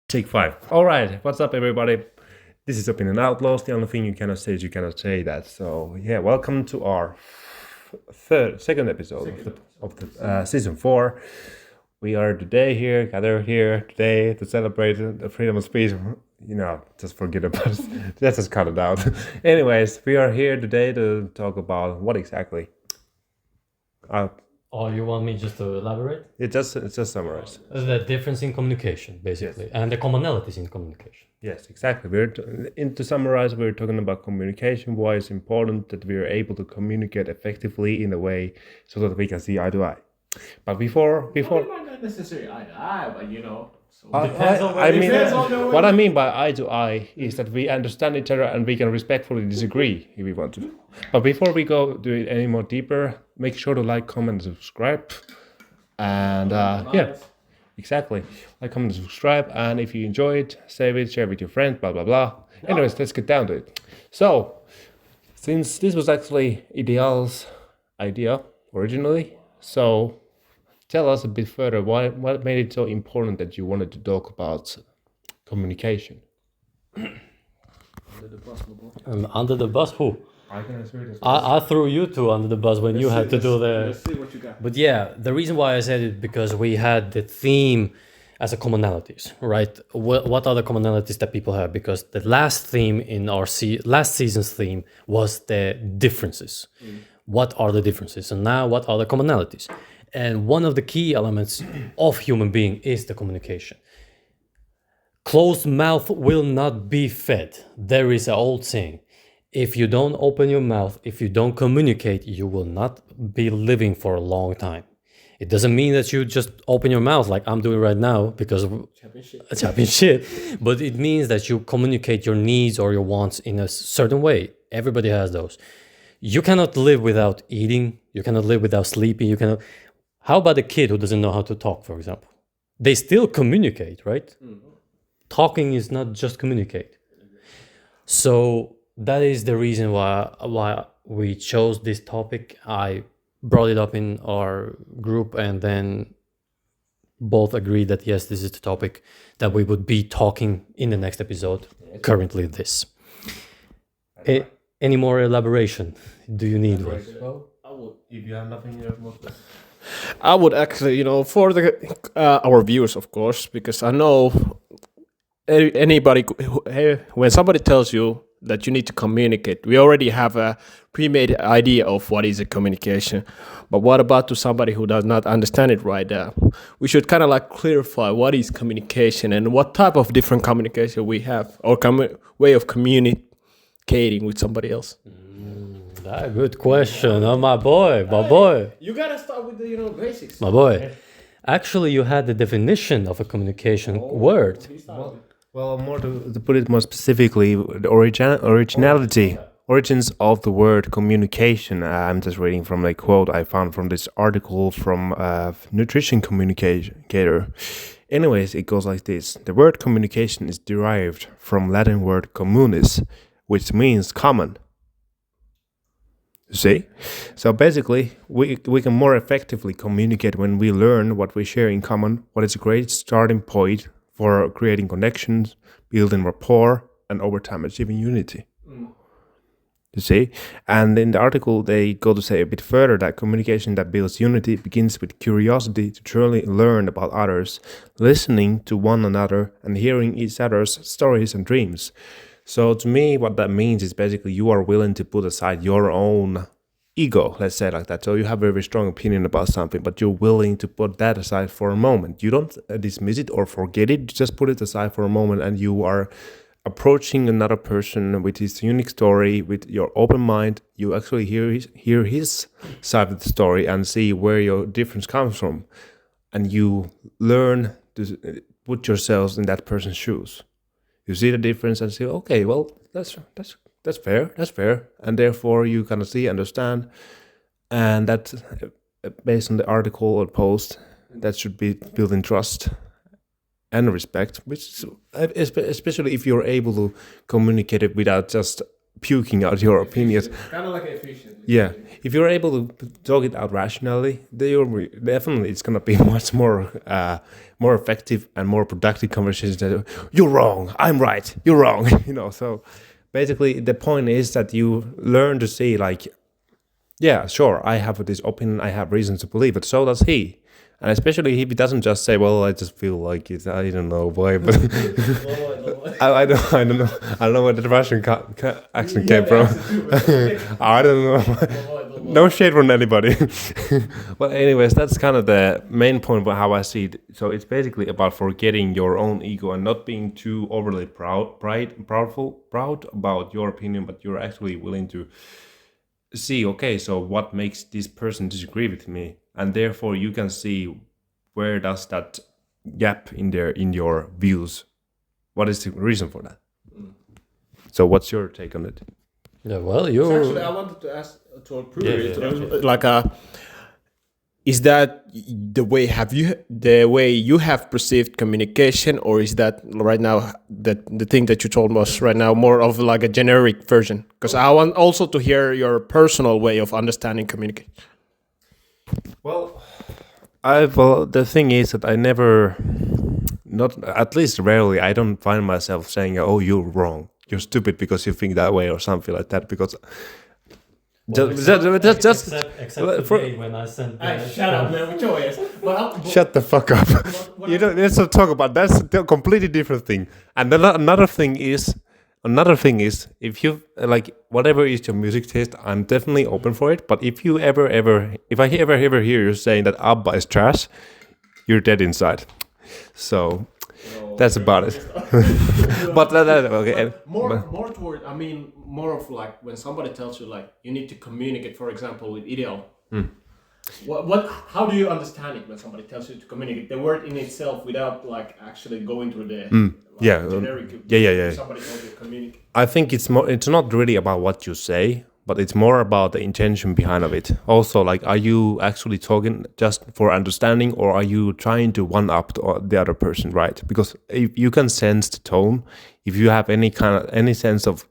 Take 5. All right, what's up, everybody? This is OpinionOutlaws. The only thing you cannot say is you cannot say that. So yeah, welcome to our second episode of the season 4. We are today here, gathered here today to celebrate the freedom of speech. You know, just forget about it. Let's just cut it out. Anyways, we are here today to talk about what exactly. Or you want me just to elaborate? It's just summarize. The difference in communication, basically, Yes. and the commonalities in communication. Yes, exactly. To summarize, we're talking about communication, why it's important that we are able to communicate effectively in a way so that we can see eye to eye. But before, It might not necessarily eye to eye, but you know. So Depends on where I you mean, stand. what I mean by eye to eye is that we understand each other and we can respectfully disagree if we want to. But before we go do it any more deeper, make sure to like, comment, and subscribe. And yeah, exactly. Like, comment, and subscribe. And if you enjoy it, save it, share it with your friends, blah, blah, blah. Anyways, let's get down to it. So, since this was actually Ideal's idea originally, so tell us a bit further, what made it so important that you wanted to talk about communication? Under the bus, who? I can answer it. I threw you two under the bus when you had to do the. Let's see what you got. But yeah, the reason why I said it because we had the theme as a commonalities, right? What are the commonalities that people have? Because the last theme in our last season's theme was the differences. What are the differences? And now what are the commonalities? And one of the key elements of human being is the communication. Closed mouth will not be fed. There is an old saying. If you don't open your mouth, if you don't communicate, you will not be living for a long time. It doesn't mean that you just open your mouth like I'm doing right now because chopping shit. But it means that you communicate your needs or your wants in a certain way. Everybody has those. You cannot live without eating. You cannot live without sleeping. You cannot. How about a kid who doesn't know how to talk, for example? They still communicate, right? Talking is not just communicate. So that is the reason why we chose this topic. I brought it up in our group and then both agreed that yes, this is the topic that we would be talking in the next episode. Currently this. Any more elaboration do you need? If you have nothing more to I would actually, for the our viewers, of course, because I know anybody when somebody tells you that you need to communicate, we already have a pre-made idea of what is a communication. But what about to somebody who does not understand it right now? We should kind of like clarify what is communication and what type of different communication we have or way of communicating with somebody else. That's a good question. Oh, my boy. You gotta start with the basics. My boy. Actually, you had the definition of a communication word. Well, more to put it more specifically, the origins of the word communication. I'm just reading from a quote I found from this article from Nutrition Communicator. Anyways, it goes like this. The word communication is derived from Latin word communis, which means common. You see? So basically, we can more effectively communicate when we learn what we share in common, what is a great starting point for creating connections, building rapport, and over time achieving unity. You see? And in the article, they go to say a bit further that communication that builds unity begins with curiosity to truly learn about others, listening to one another, and hearing each other's stories and dreams. So to me, what that means is basically you are willing to put aside your own ego, let's say it like that. So you have a very strong opinion about something, but you're willing to put that aside for a moment. You don't dismiss it or forget it. You just put it aside for a moment and you are approaching another person with his unique story, with your open mind. You actually hear his side of the story and see where your difference comes from. And you learn to put yourselves in that person's shoes. You see the difference and say, okay, well, that's fair. And therefore you kind of see, understand. And that, based on the article or post, that should be building trust and respect, which is, especially if you're able to communicate it without just puking out your opinions. Kind of like efficient. Yeah, if you're able to talk it out rationally, then definitely it's gonna be much more effective and more productive conversations. That you're wrong, I'm right, you're wrong. So basically the point is that you learn to see like, yeah, sure, I have this opinion, I have reasons to believe it. So does he. And especially if he doesn't just say, "Well, I just feel like it." I don't know why, but I don't know where the Russian accent came from. I don't know. No shade from anybody. But anyways, that's kind of the main point of how I see it. So it's basically about forgetting your own ego and not being too overly proud about your opinion, but you're actually willing to see, okay, so what makes this person disagree with me, and therefore you can see where does that gap in your views, what is the reason for that. So what's your take on it? Yeah, well, you're Actually, I wanted to ask to prove it. Like, is that the way you have perceived communication, or is that right now that the thing that you told us right now more of like a generic version? Because I want also to hear your personal way of understanding communication. Well, the thing is that I never, not at least rarely, I don't find myself saying, "Oh, you're wrong, you're stupid because you think that way," or something like that. Because except for- today when I sent. Shut up, man. With your ass. shut the fuck up. You don't. Let's not talk about that's a completely different thing. And another thing is, if you like whatever is your music taste, I'm definitely open for it. But if you if I ever hear you saying that ABBA is trash, you're dead inside. So that's about it. But okay. More toward, I mean, more of like when somebody tells you like you need to communicate, for example, with ideal. How do you understand it when somebody tells you to communicate the word in itself without like actually going through the generic? Somebody tells you to communicate. I think it's not really about what you say, but it's more about the intention behind of it. Also, like, are you actually talking just for understanding, or are you trying to one up the other person, right? Because if you can sense the tone, if you have any sense of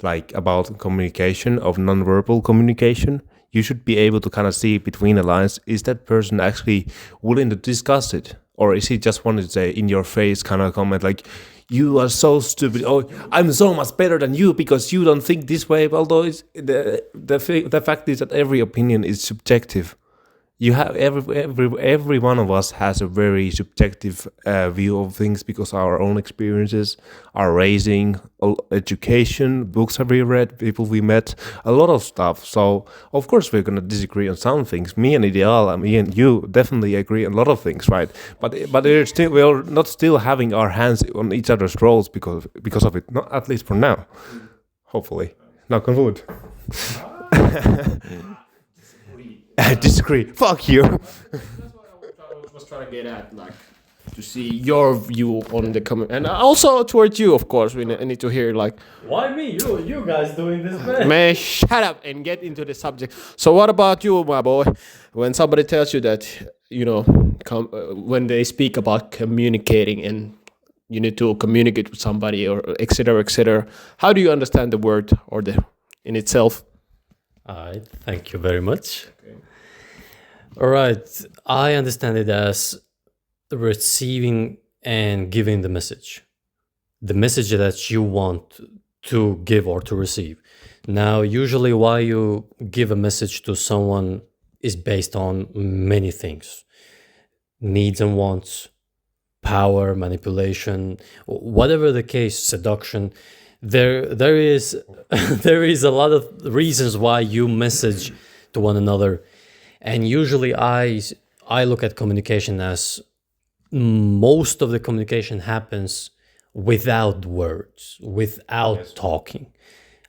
like about communication, of nonverbal communication, you should be able to kind of see between the lines. Is that person actually willing to discuss it, or is he just wanting to say in your face kind of comment like, "You are so stupid," "Oh, I'm so much better than you because you don't think this way"? Although the fact is that every opinion is subjective. You have every one of us has a very subjective view of things because our own experiences, our raising, education, books have we read, people we met, a lot of stuff. So of course we're gonna disagree on some things. Me and Ideal, me and you definitely agree on a lot of things, right? But we're not still having our hands on each other's throats because of it. Not at least for now. Hopefully. Knock on wood. I disagree. Fuck you. That's what I was trying to get at, like to see your view on the comment, and also towards you, of course. We need to hear like, Why me? You guys doing this, man? man, shut up and get into the subject. So, what about you, my boy? When somebody tells you that, when they speak about communicating and you need to communicate with somebody or etc., how do you understand the word or the in itself? Thank you very much. Okay. All right. I understand it as receiving and giving the message that you want to give or to receive. Now, usually why you give a message to someone is based on many things: needs and wants, power, manipulation, whatever the case, seduction. There is there is a lot of reasons why you message to one another, and usually I look at communication as most of the communication happens without words, without talking.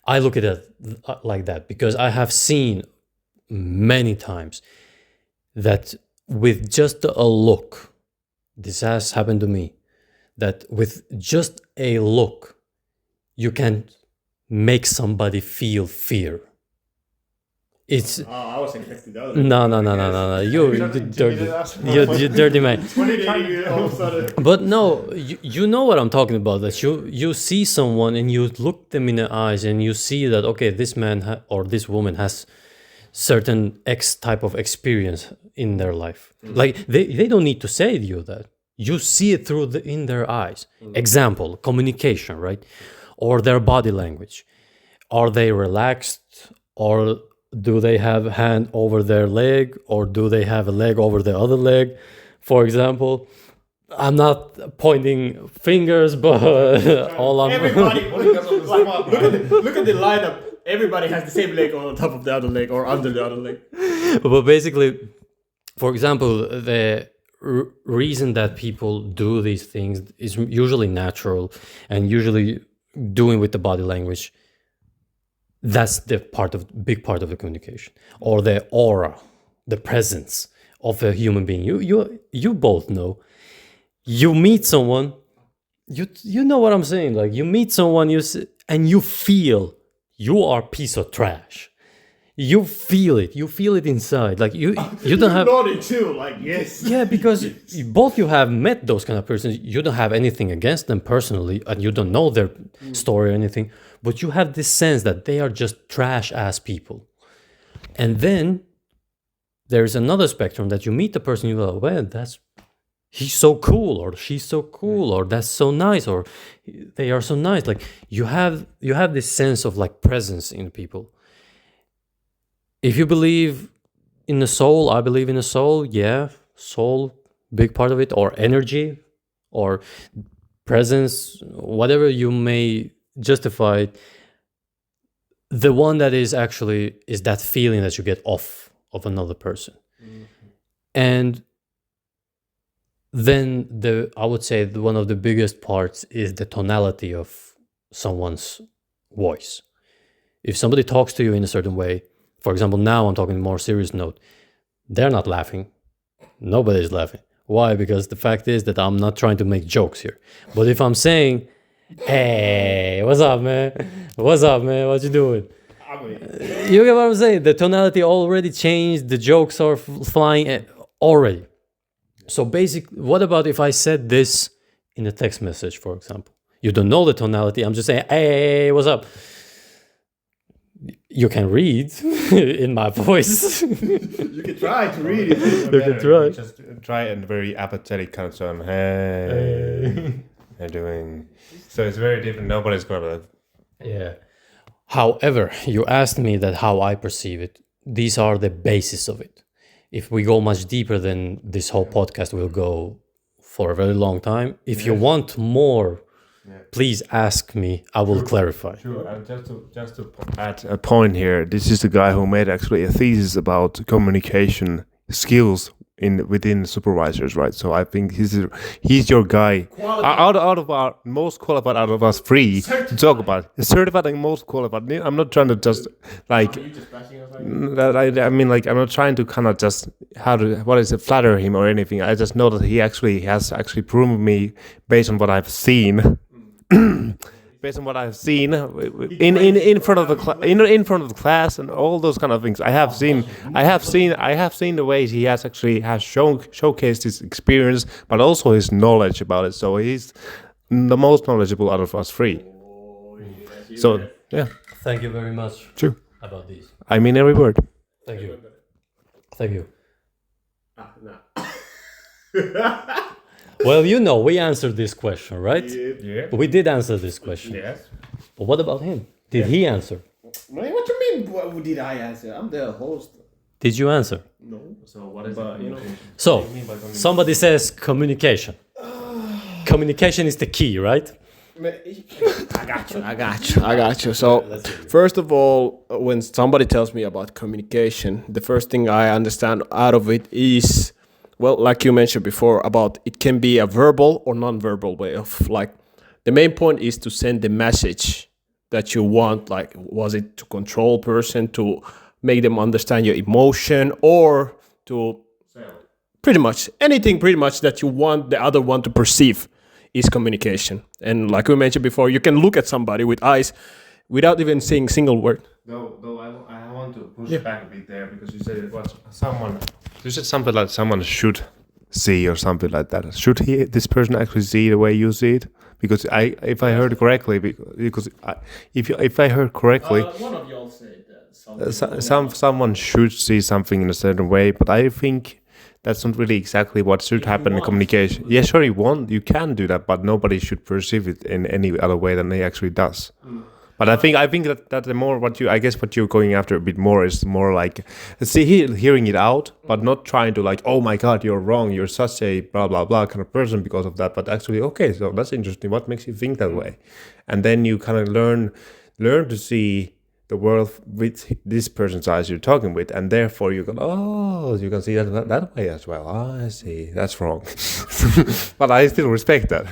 I look at it like that because I have seen many times that with just a look, this has happened to me, that with just a look, you can make somebody feel fear It's I was expecting the other. no. You dirty man. What did you all of a sudden? But no, you know what I'm talking about. That you see someone and you look them in the eyes and you see that okay, this man or this woman has certain X type of experience in their life. Like they don't need to say to you that. You see it in their eyes. Example, communication, right? Or their body language. Are they relaxed, or do they have a hand over their leg, or do they have a leg over the other leg? For example, I'm not pointing fingers, but all I'm Everybody, look at the lineup. Everybody has the same leg on top of the other leg or under the other leg. But basically, for example, the reason that people do these things is usually natural and usually doing with the body language. That's the big part of the communication, or the aura, the presence of a human being. You both know. You meet someone, you know what I'm saying. Like you meet someone, and you feel you are a piece of trash. You feel it. You feel it inside. Like you don't have. Nodding too. Like yes. Yeah, because both you have met those kind of persons. You don't have anything against them personally, and you don't know their story or anything. But you have this sense that they are just trash ass people. And then there's another spectrum that you meet the person, you go, well, he's so cool, or she's so cool, or that's so nice, or they are so nice. Like you have this sense of like presence in people. If you believe in the soul, I believe in the soul. Yeah, soul, big part of it, or energy, or presence, whatever you may justify it. The one that is actually is that feeling that you get off of another person. And then I would say one of the biggest parts is the tonality of someone's voice. If somebody talks to you in a certain way, for example, now I'm talking more serious note, they're not laughing. Nobody's laughing. Why? Because the fact is that I'm not trying to make jokes here. But if I'm saying, hey, what's up, man? What's up, man? What you doing? You get what I'm saying? The tonality already changed. The jokes are flying already. So basically, what about if I said this in a text message, for example? You don't know the tonality. I'm just saying, hey, what's up? You can read in my voice. You can try to read it. You can try. Just try a very apathetic kind of tone. Hey, how you doing? So it's very different. Nobody's gonna. Yeah. However, you asked me that how I perceive it. These are the basis of it. If we go much deeper, then this whole podcast will go for a very long time. If you want more, please ask me. I will clarify. Sure. Just to add a point here, this is the guy who made actually a thesis about communication skills within supervisors, right? So I think he's your guy. Out of our most qualified out of us three to talk about. Certified and most qualified. I'm not trying to just like. I mean, like I'm not trying to kind of just flatter him or anything. I just know that he has proven me based on what I've seen. Based on what I've seen in front of the class and all those kind of things, I have seen the ways he has showcased his experience, but also his knowledge about it. So he's the most knowledgeable out of us three. So yeah, Thank you very much. True. About this. I mean every word. Thank you. Thank you. Well, we answered this question, right? Yeah. We did answer this question. Yes. But what about him? Did he answer? What you mean? What did I answer? I'm the host. Did you answer? No. So what is communication? So, somebody says communication. Communication is the key, right? I got you. So, first of all, when somebody tells me about communication, the first thing I understand out of it is, well, like you mentioned before, about it can be a verbal or non-verbal way of like, the main point is to send the message that you want, like, was it to control person, to make them understand your emotion, or to pretty much anything that you want the other one to perceive is communication. And like we mentioned before, you can look at somebody with eyes without even saying single word. Though I want to push back a bit there because you said it was someone. You said something like someone should see or something like that. Should this person actually see the way you see it? Because if I heard correctly, if I heard correctly, one of y'all said that someone should see something in a certain way, but I think that's not really exactly what should happen in communication. Yeah, sure, you can do that, but nobody should perceive it in any other way than he actually does. But I think that the more what you're going after a bit more is more like hearing it out, but not trying to like, oh my god, you're wrong, you're such a blah blah blah kind of person because of that. But actually, okay, so that's interesting. What makes you think that way? And then you kind of learn to see the world with this person's eyes you're talking with, and therefore you go, oh, you can see that way as well. Oh, I see, that's wrong. But I still respect that.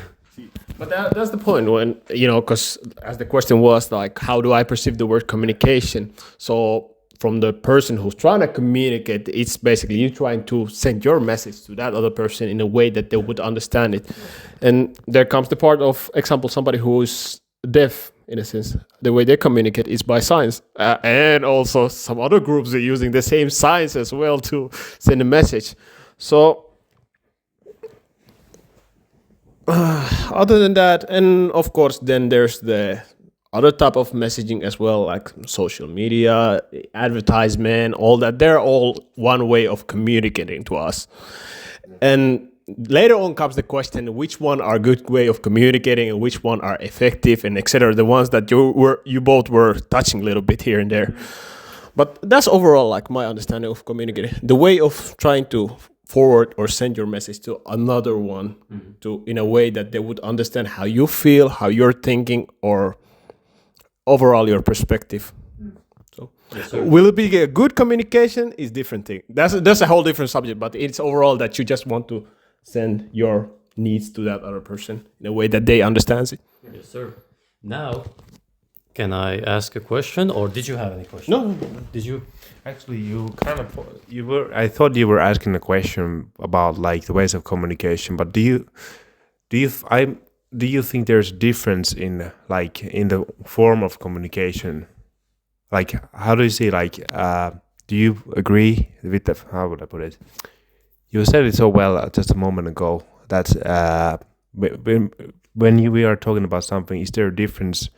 But that's the point when, because as the question was like, how do I perceive the word communication? So from the person who's trying to communicate, it's basically you trying to send your message to that other person in a way that they would understand it. And there comes the part of example, somebody who's deaf, in a sense. The way they communicate is by signs. And also some other groups are using the same signs as well to send a message. So other than that, and of course then there's the other type of messaging as well, like social media, advertisement, all that. They're all one way of communicating to us. And later on comes the question, which one are good way of communicating and which one are effective and etc. The ones that you both were touching a little bit here and there. But that's overall like my understanding of communicating. The way of trying to forward or send your message to another one to in a way that they would understand how you feel, how you're thinking, or overall your perspective. So will it be a good communication is different thing. That's a whole different subject, but it's overall that you just want to send your needs to that other person in a way that they understands it. Yes, sir. Now, can I ask a question, or did you have any questions? No. Did you? Actually, I thought you were asking a question about like the ways of communication, but do you think there's a difference in the form of communication? Like, how do you see, like, do you agree with how would I put it? You said it so well just a moment ago that when we are talking about something, is there a difference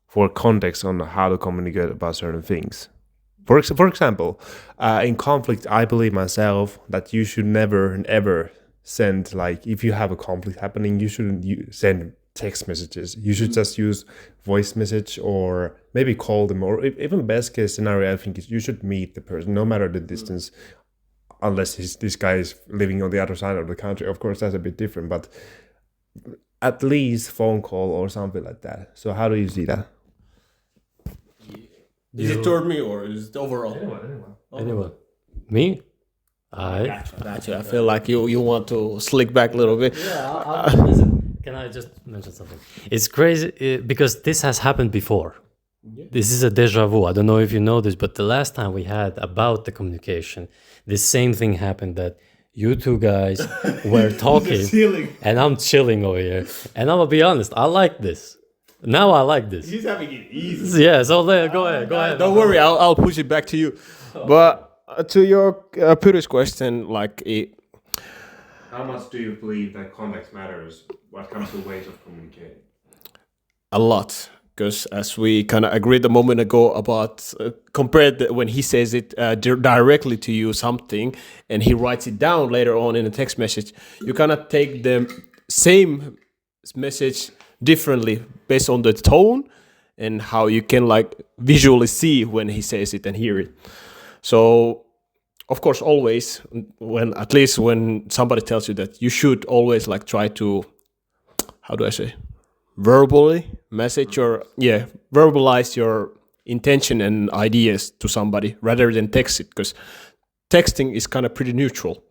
for context on how to communicate about certain things? For example, in conflict, I believe myself that you should never and ever send, like, if you have a conflict happening, you shouldn't send text messages. You should just use voice message or maybe call them, or even best case scenario, I think is you should meet the person, no matter the distance, unless this guy is living on the other side of the country. Of course, that's a bit different, but at least phone call or something like that. So how do you see that? Is it toward me or is it overall? Anyone? Me? Gotcha. I feel like you want to slick back a little bit. Yeah, listen, can I just mention something? It's crazy because this has happened before. Yeah. This is a deja vu. I don't know if you know this, but the last time we had about the communication, the same thing happened, that you two guys were talking and I'm chilling over here. And I'm going to be honest, I like this. Now I like this. He's having it easy. Yeah, so go ahead. Don't worry, I'll push it back to you. But to your previous question, like, how much do you believe that context matters when it comes to ways of communicating? A lot, because as we kind of agreed a moment ago about compared when he says it directly to you something, and he writes it down later on in a text message, you kind of take the same message differently based on the tone and how you can like visually see when he says it and hear it. So of course always at least when somebody tells you that, you should always like try to, how do I say, verbalize your intention and ideas to somebody rather than text it, because texting is kind of pretty neutral.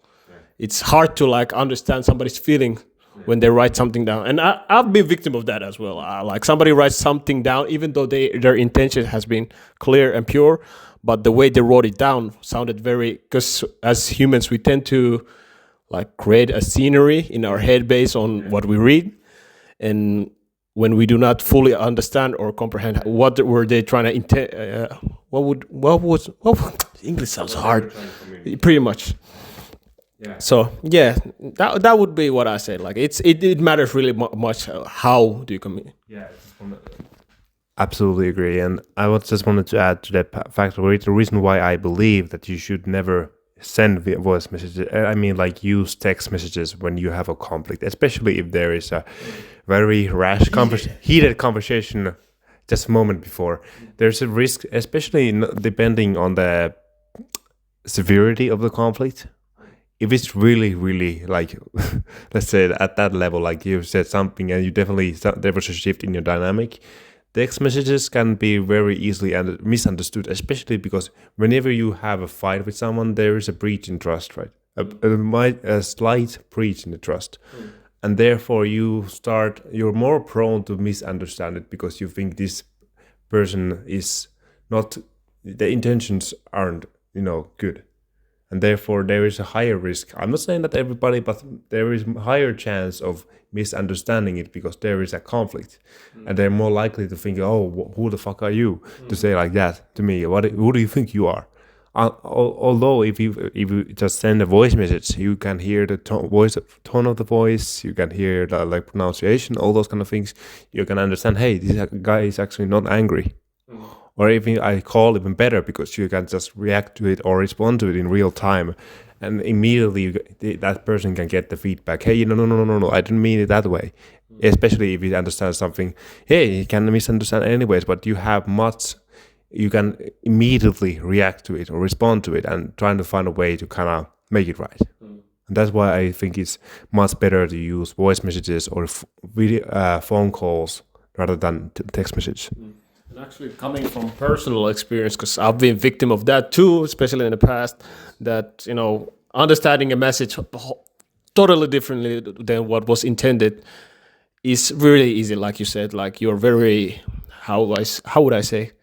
It's hard to like understand somebody's feeling when they write something down, and I've been victim of that as well. Like somebody writes something down, even though their intention has been clear and pure, but the way they wrote it down sounded very, because as humans we tend to like create a scenery in our head based on what we read, and when we do not fully understand or comprehend what were they trying to English sounds hard. Pretty much. Yeah. So yeah, that would be what I say. Like it matters really much how do you communicate. Yeah, absolutely agree. And I just wanted to add to that fact, the reason why I believe that you should never send voice messages, I mean, like use text messages when you have a conflict, especially if there is a very rash, heated conversation just a moment before. There's a risk, especially depending on the severity of the conflict. If it's really, really like, let's say at that level, like you said something and there was a shift in your dynamic, text messages can be very easily misunderstood, especially because whenever you have a fight with someone, there is a breach in trust, right? A slight breach in the trust. And therefore you're more prone to misunderstand it because you think this person is not, the intentions aren't, good. And therefore, there is a higher risk. I'm not saying that everybody, but there is a higher chance of misunderstanding it because there is a conflict. And they're more likely to think, oh, who the fuck are you to say like that to me? Who do you think you are? Although if you just send a voice message, you can hear the tone of the voice, you can hear the pronunciation, all those kind of things. You can understand, hey, this guy is actually not angry. Or even I call even better because you can just react to it or respond to it in real time, and immediately that person can get the feedback. Hey, no, I didn't mean it that way. Especially if you understand something. Hey, you can misunderstand anyways, but you can immediately react to it or respond to it, and trying to find a way to kind of make it right. And that's why I think it's much better to use voice messages or phone calls rather than text message. And actually, coming from personal experience, because I've been victim of that too, especially in the past, that understanding a message totally differently than what was intended is really easy. Like you said, like you're very how would I say,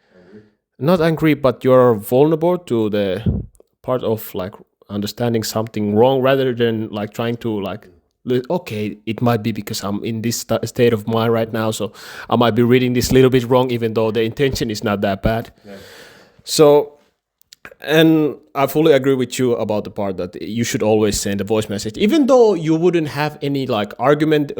not angry, but you're vulnerable to the part of like understanding something wrong rather than like trying to like, okay, it might be because I'm in this state of mind right now, so I might be reading this little bit wrong, even though the intention is not that bad. Yeah. So, and I fully agree with you about the part that you should always send a voice message, even though you wouldn't have any like argument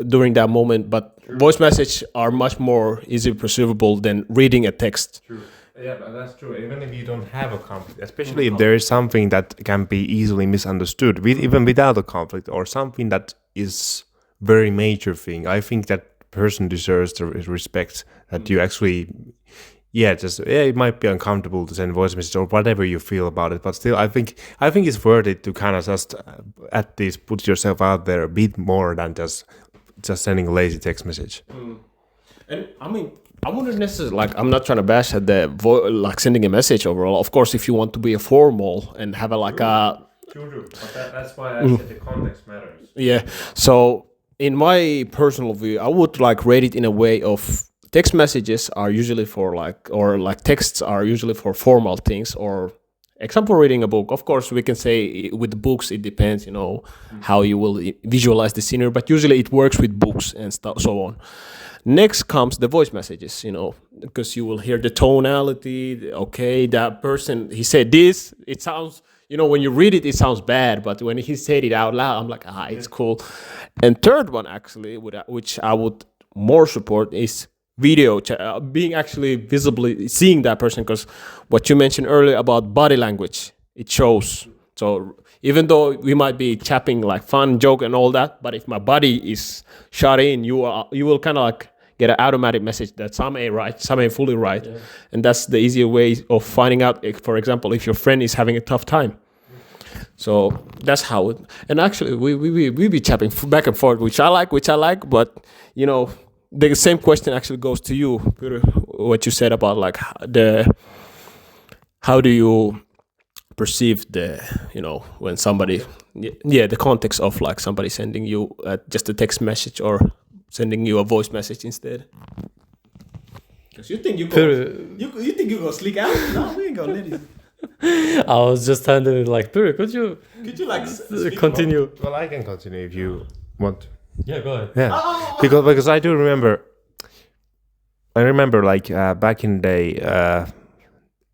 during that moment. But True. Voice messages are much more easily perceivable than reading a text. True. Yeah, that's true. Even if you don't have a conflict, especially if there is something that can be easily misunderstood, even without a conflict, or something that is very major thing, I think that person deserves the respect that you actually, it might be uncomfortable to send voice message or whatever you feel about it, but still, I think it's worth it to kind of just at least put yourself out there a bit more than just sending a lazy text message. And I mean, I wouldn't necessarily I'm not trying to bash at the sending a message overall. Of course, if you want to be a formal and have True. But that's why I said the context matters. Yeah. So in my personal view, I would rate it in a way of text messages are usually for texts are usually for formal things, or example reading a book. Of course, we can say with the books it depends, how you will visualize the scenery, but usually it works with books and stuff, so on. Next comes the voice messages, because you will hear the tonality. Okay, that person, he said this. It sounds, when you read it, it sounds bad. But when he said it out loud, I'm like, it's cool. And third one, actually, which I would more support is video, being actually visibly seeing that person. Because what you mentioned earlier about body language, it shows. So even though we might be chapping like fun, joke and all that, but if my body is shut in, you will kind of get an automatic message that some ain't right, some ain't fully right. Yeah. And that's the easier way of finding out, for example, if your friend is having a tough time. So that's how it, and actually we be chapping back and forth, which I like, but the same question actually goes to you, Peter, what you said about how do you perceive the, when somebody, the context of somebody sending you just a text message or sending you a voice message instead. Because you think you go slick out? No, we ain't gonna let you. I was just handing it Piri, could you continue? Well, I can continue if you want. Yeah, go ahead. Yeah, because I do remember. I remember back in the day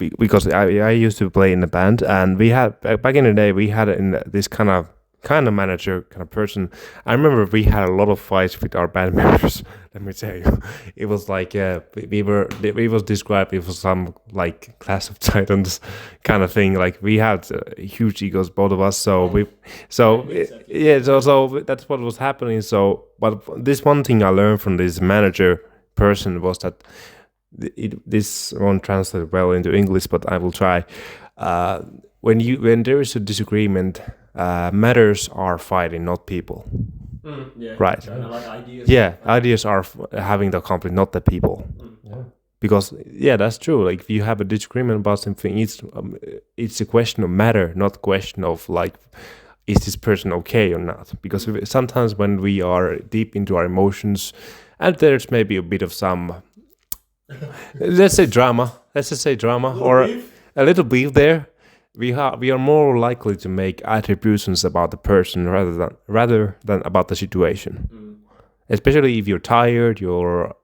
because I used to play in a band, and we had back in the day we had this kind of manager kind of person. I remember we had a lot of fights with our band members. Let me tell you, it was like we was described it was some like Clash of Titans kind of thing. Like we had huge egos, both of us. So so that's what was happening. So, but this one thing I learned from this manager person was that this won't translate well into English, but I will try. When there is a disagreement, matters are fighting, not people. Right. Kind of like ideas. Yeah, ideas are having the conflict, not the people. Yeah. Because that's true. Like if you have a disagreement about something, it's a question of matter, not a question of like, is this person okay or not? Because sometimes when we are deep into our emotions, and there's maybe a bit of some, let's just say drama, or a little beef there. We are more likely to make attributions about the person rather than about the situation. Especially if you're tired,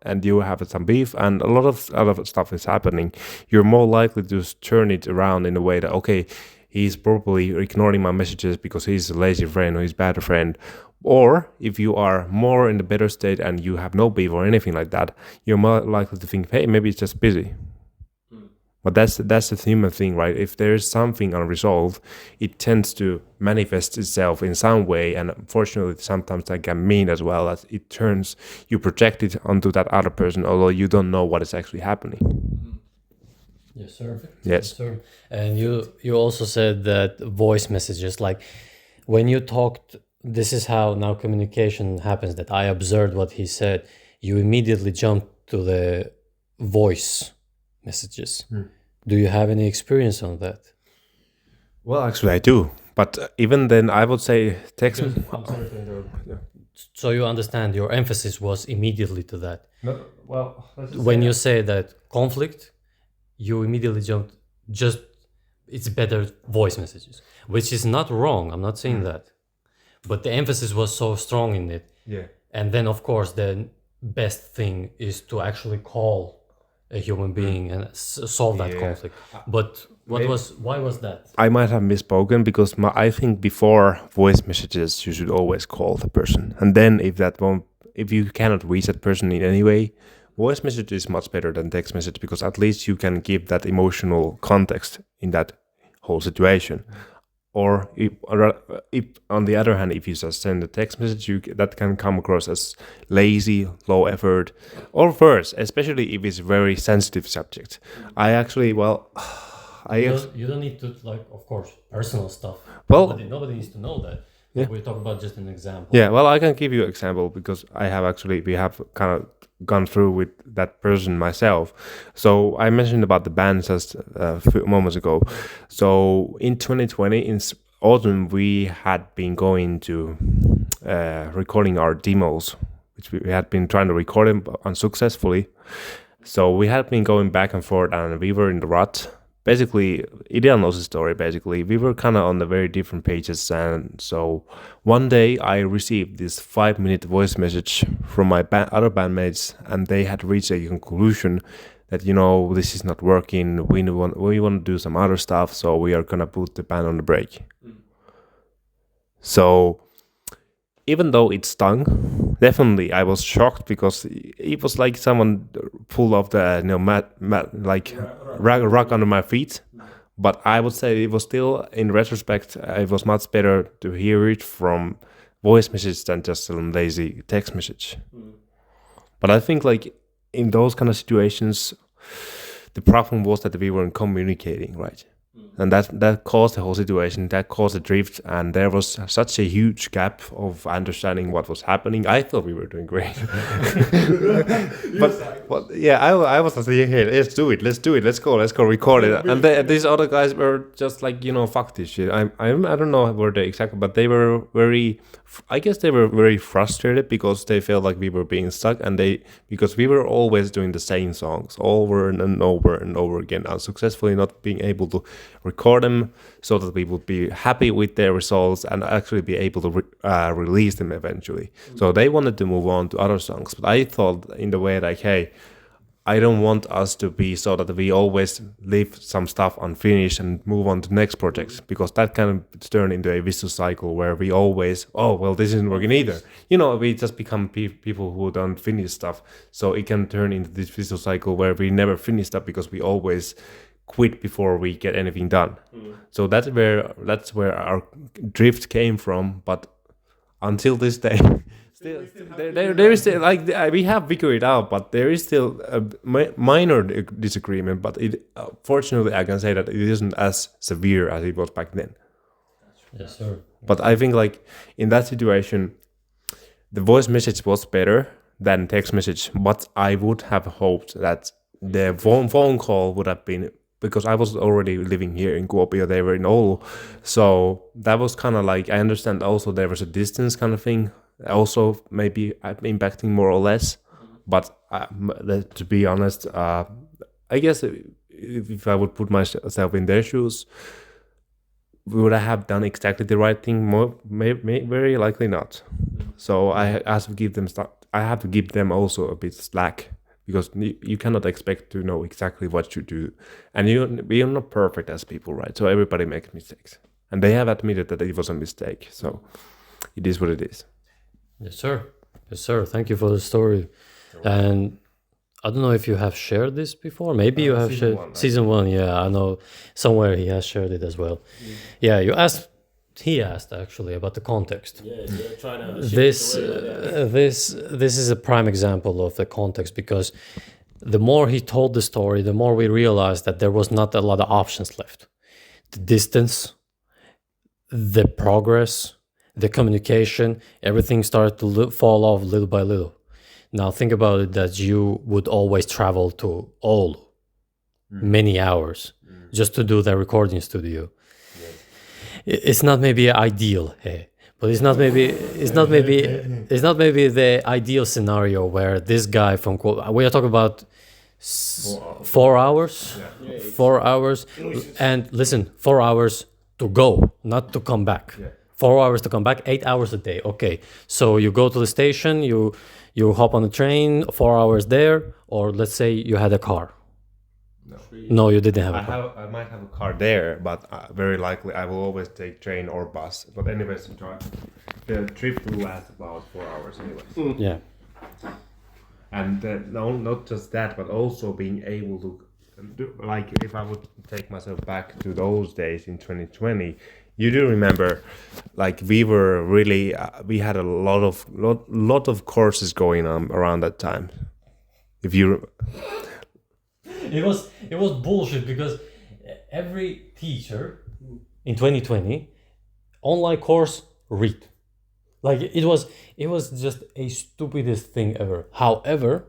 and you have some beef, and a lot of other stuff is happening. You're more likely to turn it around in a way that he's probably ignoring my messages because he's a lazy friend or he's a bad friend. Or if you are more in the better state and you have no beef or anything like that, you're more likely to think, hey, maybe it's just busy. But that's the human thing, right? If there is something unresolved, it tends to manifest itself in some way, and unfortunately, sometimes that can mean as well as you project it onto that other person, although you don't know what is actually happening. Yes, sir. Yes. Sir. And you also said that voice messages, like when you talked, this is how now communication happens. That I observed what he said. You immediately jumped to the voice messages. Do you have any experience on that? Well, actually, I do. But even then, I would say text. So you understand your emphasis was immediately to that. No, well, When you say that conflict, you immediately jumped it's better voice messages, which is not wrong. I'm not saying that. But the emphasis was so strong in it. Yeah. And then, of course, the best thing is to actually call a human being and solve that conflict. But why was that? I might have misspoken because I think before voice messages, you should always call the person. And then if you cannot reach that person in any way, voice message is much better than text message because at least you can give that emotional context in that whole situation. Or if on the other hand, if you just send a text message, that can come across as lazy, low effort, or worse, especially if it's a very sensitive subject. You don't need to, like, of course, personal stuff. Well, nobody needs to know that. Yeah. We're talking about just an example. Yeah, well, I can give you an example because we have kind of gone through with that person myself. So I mentioned about the band just a few moments ago. So in 2020, in autumn, we had been going to recording our demos, which we had been trying to record them unsuccessfully. So we had been going back and forth, and we were in the rut. Basically, Ideal knows the story. Basically, we were kind of on the very different pages, and so one day I received this 5-minute voice message from my other bandmates, and they had reached a conclusion that this is not working. We want to do some other stuff, so we are gonna put the band on the break. So even though it stung, definitely I was shocked because it was like someone pulled off the rug under my feet. But I would say it was still, in retrospect, it was much better to hear it from voice message than just a lazy text message. But I think like in those kind of situations, the problem was that we weren't communicating, right? And that caused the whole situation, that caused a drift, and there was such a huge gap of understanding what was happening. I thought we were doing great. but yeah, I was like, hey, let's do it, let's go record it. And these other guys were just like, fuck this shit. I don't know where they exactly, but they were very frustrated because they felt like we were being stuck, because we were always doing the same songs over and over and over again, unsuccessfully not being able to record them so that we would be happy with their results and actually be able to release them eventually. So they wanted to move on to other songs, but I thought in the way like, hey, I don't want us to be so that we always leave some stuff unfinished and move on to next projects, because that kind of turn into a vicious cycle where we always, oh, well, this isn't working either. We just become people who don't finish stuff. So it can turn into this vicious cycle where we never finish stuff because we always quit before we get anything done. So that's where our drift came from. But until this day, there is still, like, we have figured it out, but there is still a minor disagreement. But fortunately, I can say that it isn't as severe as it was back then. Yes, sir. But I think, like, in that situation, the voice message was better than text message. But I would have hoped that the phone call would have been, because I was already living here in Kuopio, they were in Oulu. So that was kind of like, I understand also there was a distance kind of thing, also maybe impacting more or less. But to be honest, I guess if I would put myself in their shoes, would I have done exactly the right thing? Very likely not. So I have to give them I have to give them also a bit slack, because you cannot expect to know exactly what you do, and we are not perfect as people, right? So everybody makes mistakes, and they have admitted that it was a mistake. So it is what it is. Yes, sir. Yes, sir. Thank you for the story. And I don't know if you have shared this before. Maybe you have shared season 1. Yeah, I know somewhere he has shared it as well. Yeah, he asked actually about the context. Yeah, you're trying to This is a prime example of the context, because the more he told the story, the more we realized that there was not a lot of options left. The distance, the progress, the communication, everything started to fall off little by little. Now think about it, that you would always travel to Oulu many hours just to do the recording studio. It's not maybe ideal, hey, but it's not maybe the ideal scenario where this guy from, we are talking about 4 hours, 4 hours, and listen, 4 hours to go, not to come back. 4 hours to come back, 8 hours a day. Okay, so you go to the station, you hop on the train, 4 hours there, or let's say you had a car. No, you didn't have a car. I might have a car there, but very likely I will always take train or bus. But anyways, the trip will last about 4 hours anyways. Yeah. And not just that, but also being able to do, like, if I would take myself back to those days in 2020, you do remember, like, we were really we had a lot of courses going on around that time. If you It was bullshit, because every teacher in 2020 online course read. Like, it was just a stupidest thing ever. However,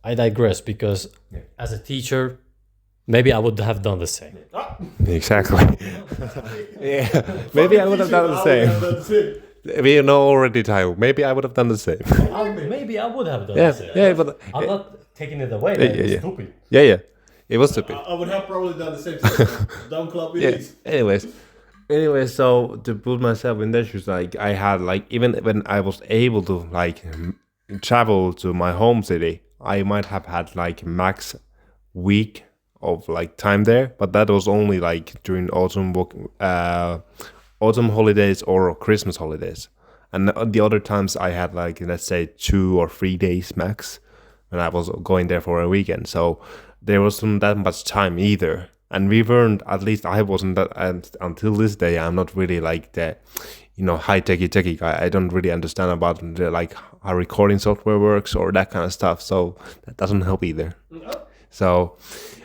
I digress, because as a teacher, maybe I would have done the same. exactly. Yeah, maybe I would have done the same. We know already, Tayo. Maybe I would have done the same. Maybe I would have done the same. Yeah, but I'm not taking it away. It's stupid. Yeah. It was stupid. I would have probably done the same thing. Don't club it. Anyways, so to put myself in their shoes, like, I had, like, even when I was able to, like, travel to my home city, I might have had, like, max week of, like, time there, but that was only, like, during autumn holidays or Christmas holidays. And the other times I had, like, let's say 2 or 3 days max when I was going there for a weekend. So there wasn't that much time either. And we weren't, at least I wasn't that, and until this day, I'm not really like the, high techie guy. I don't really understand about the, like, how recording software works or that kind of stuff. So that doesn't help either. So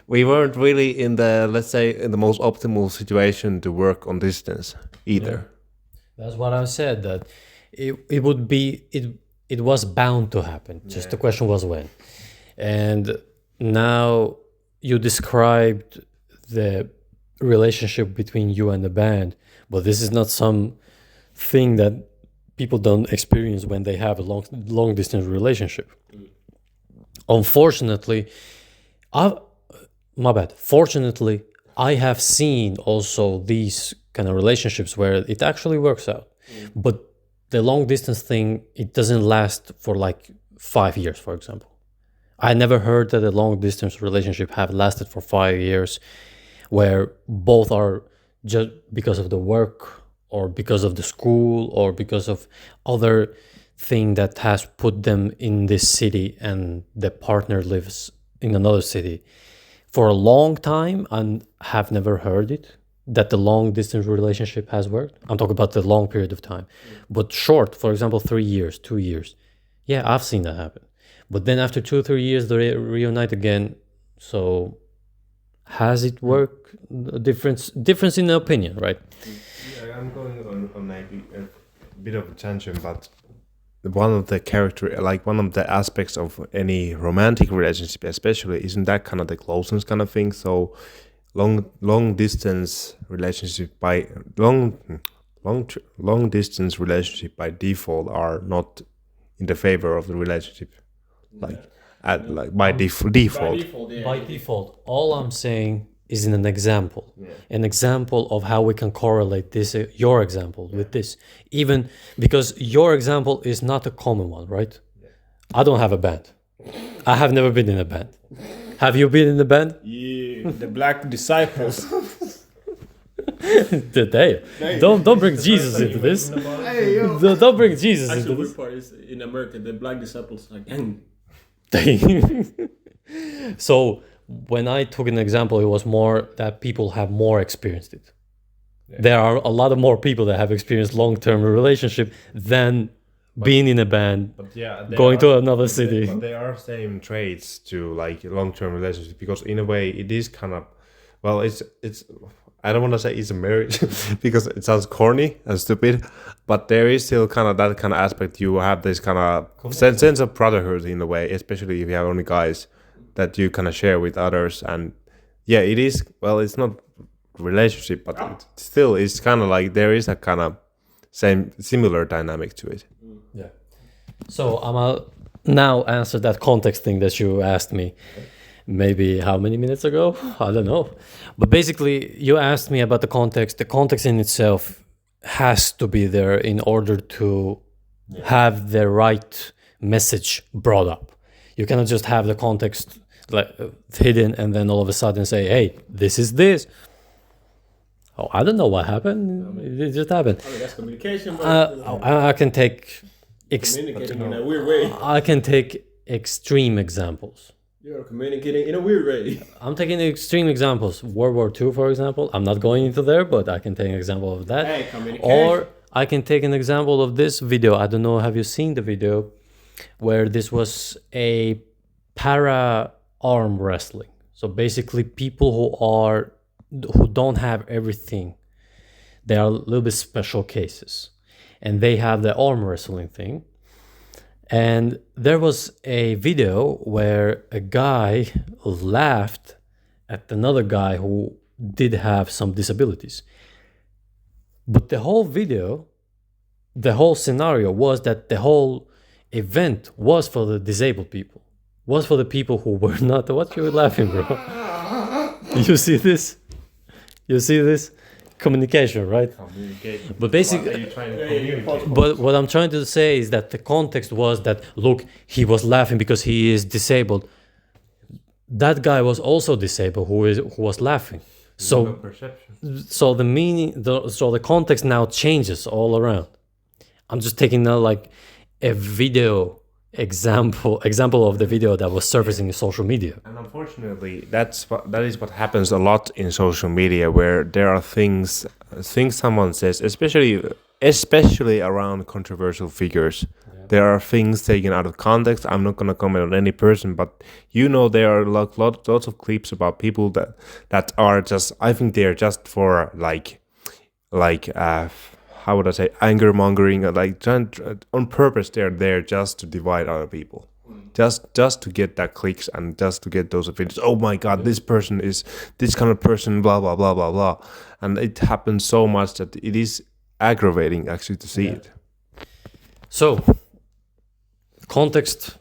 we weren't really in the, let's say, in the most optimal situation to work on distance either. Yeah. That's what I said, that it would be, it was bound to happen. Just the question was when. And now you described the relationship between you and the band, but this is not some thing that people don't experience when they have a long distance relationship. Unfortunately, Fortunately, I have seen also these kind of relationships where it actually works out. But the long distance thing, it doesn't last for like 5 years, for example. I never heard that a long distance relationship have lasted for 5 years, where both are just because of the work or because of the school or because of other thing that has put them in this city and the partner lives in another city for a long time, and have never heard it that the long distance relationship has worked. I'm talking about the long period of time. But short, for example, 3 years, 2 years, yeah, I've seen that happen. But then after 2 or 3 years they reunite again. So has it worked? Difference in opinion, right? Yeah, I'm going on maybe a bit of a tangent, but one of the aspects of any romantic relationship, especially, isn't that kind of the closeness kind of thing? So long distance relationship by long distance relationship by default are not in the favor of the relationship, like by default. By default, all I'm saying is in an example, an example of how we can correlate this, your example with this, even because your example is not a common one, right? I don't have a band. I have never been in a band. Have you been in a band? Yeah, the Black Disciples. Don't bring Jesus into this. Hey, yo. Don't bring Jesus Actually, into the this. weird part is in America, the Black Disciples are gang. So when I took an example, it was more that people have more experienced it. There are a lot of more people that have experienced long-term relationship than being in a band, But yeah, going to another city. But there are same traits to like long-term relationships, because in a way it is kind of, well, it's I don't want to say it's a marriage because it sounds corny and stupid, but there is still kind of that kind of aspect. You have this kind of sense of brotherhood in a way, especially if you have only guys that you kind of share with others. And yeah, it is, well, it's not relationship, but it still is kind of like there is a kind of similar dynamic to it. Yeah. So I'll now answer that context thing that you asked me. Maybe how many minutes ago? I don't know. But basically, you asked me about the context. The context in itself has to be there in order to have the right message brought up. You cannot just have the context like hidden and then all of a sudden say, "Hey, this is this." Oh, I don't know what happened. It just happened. I mean, that's communication, but I can take communicating in a weird way. I can take extreme examples. You're communicating in a weird way. I'm taking extreme examples. World War II, for example. I'm not going into there, but I can take an example of that. Hey, communication. Or I can take an example of this video. I don't know, have you seen the video where this was a para arm wrestling? So basically people who don't have everything, they are a little bit special cases. And they have the arm wrestling thing. And there was a video where a guy laughed at another guy who did have some disabilities. But the whole video, the whole scenario was that the whole event was for the disabled people, was for the people who were not. What you laughing, bro? You see this? You see this? Communication, right? Communication. But basically, What are you trying to communicate? but what I'm trying to say is that the context was that, look, he was laughing because he is disabled. That guy was also disabled who was laughing. So Perception. so the meaning, so the context now changes all around. I'm just taking like a video example of the video that was surfacing in social media. And unfortunately, that is what happens a lot in social media, where there are things someone says, especially around controversial figures. There are things taken out of context. I'm not going to comment on any person, but there are lots of clips about people that are just, I think they're just for like how would I say, anger mongering, like on purpose. They're there just to divide other people, just to get that clicks and just to get those opinions. Oh my God, this person is this kind of person, blah blah blah blah blah, and it happens so much that it is aggravating actually to see it. So context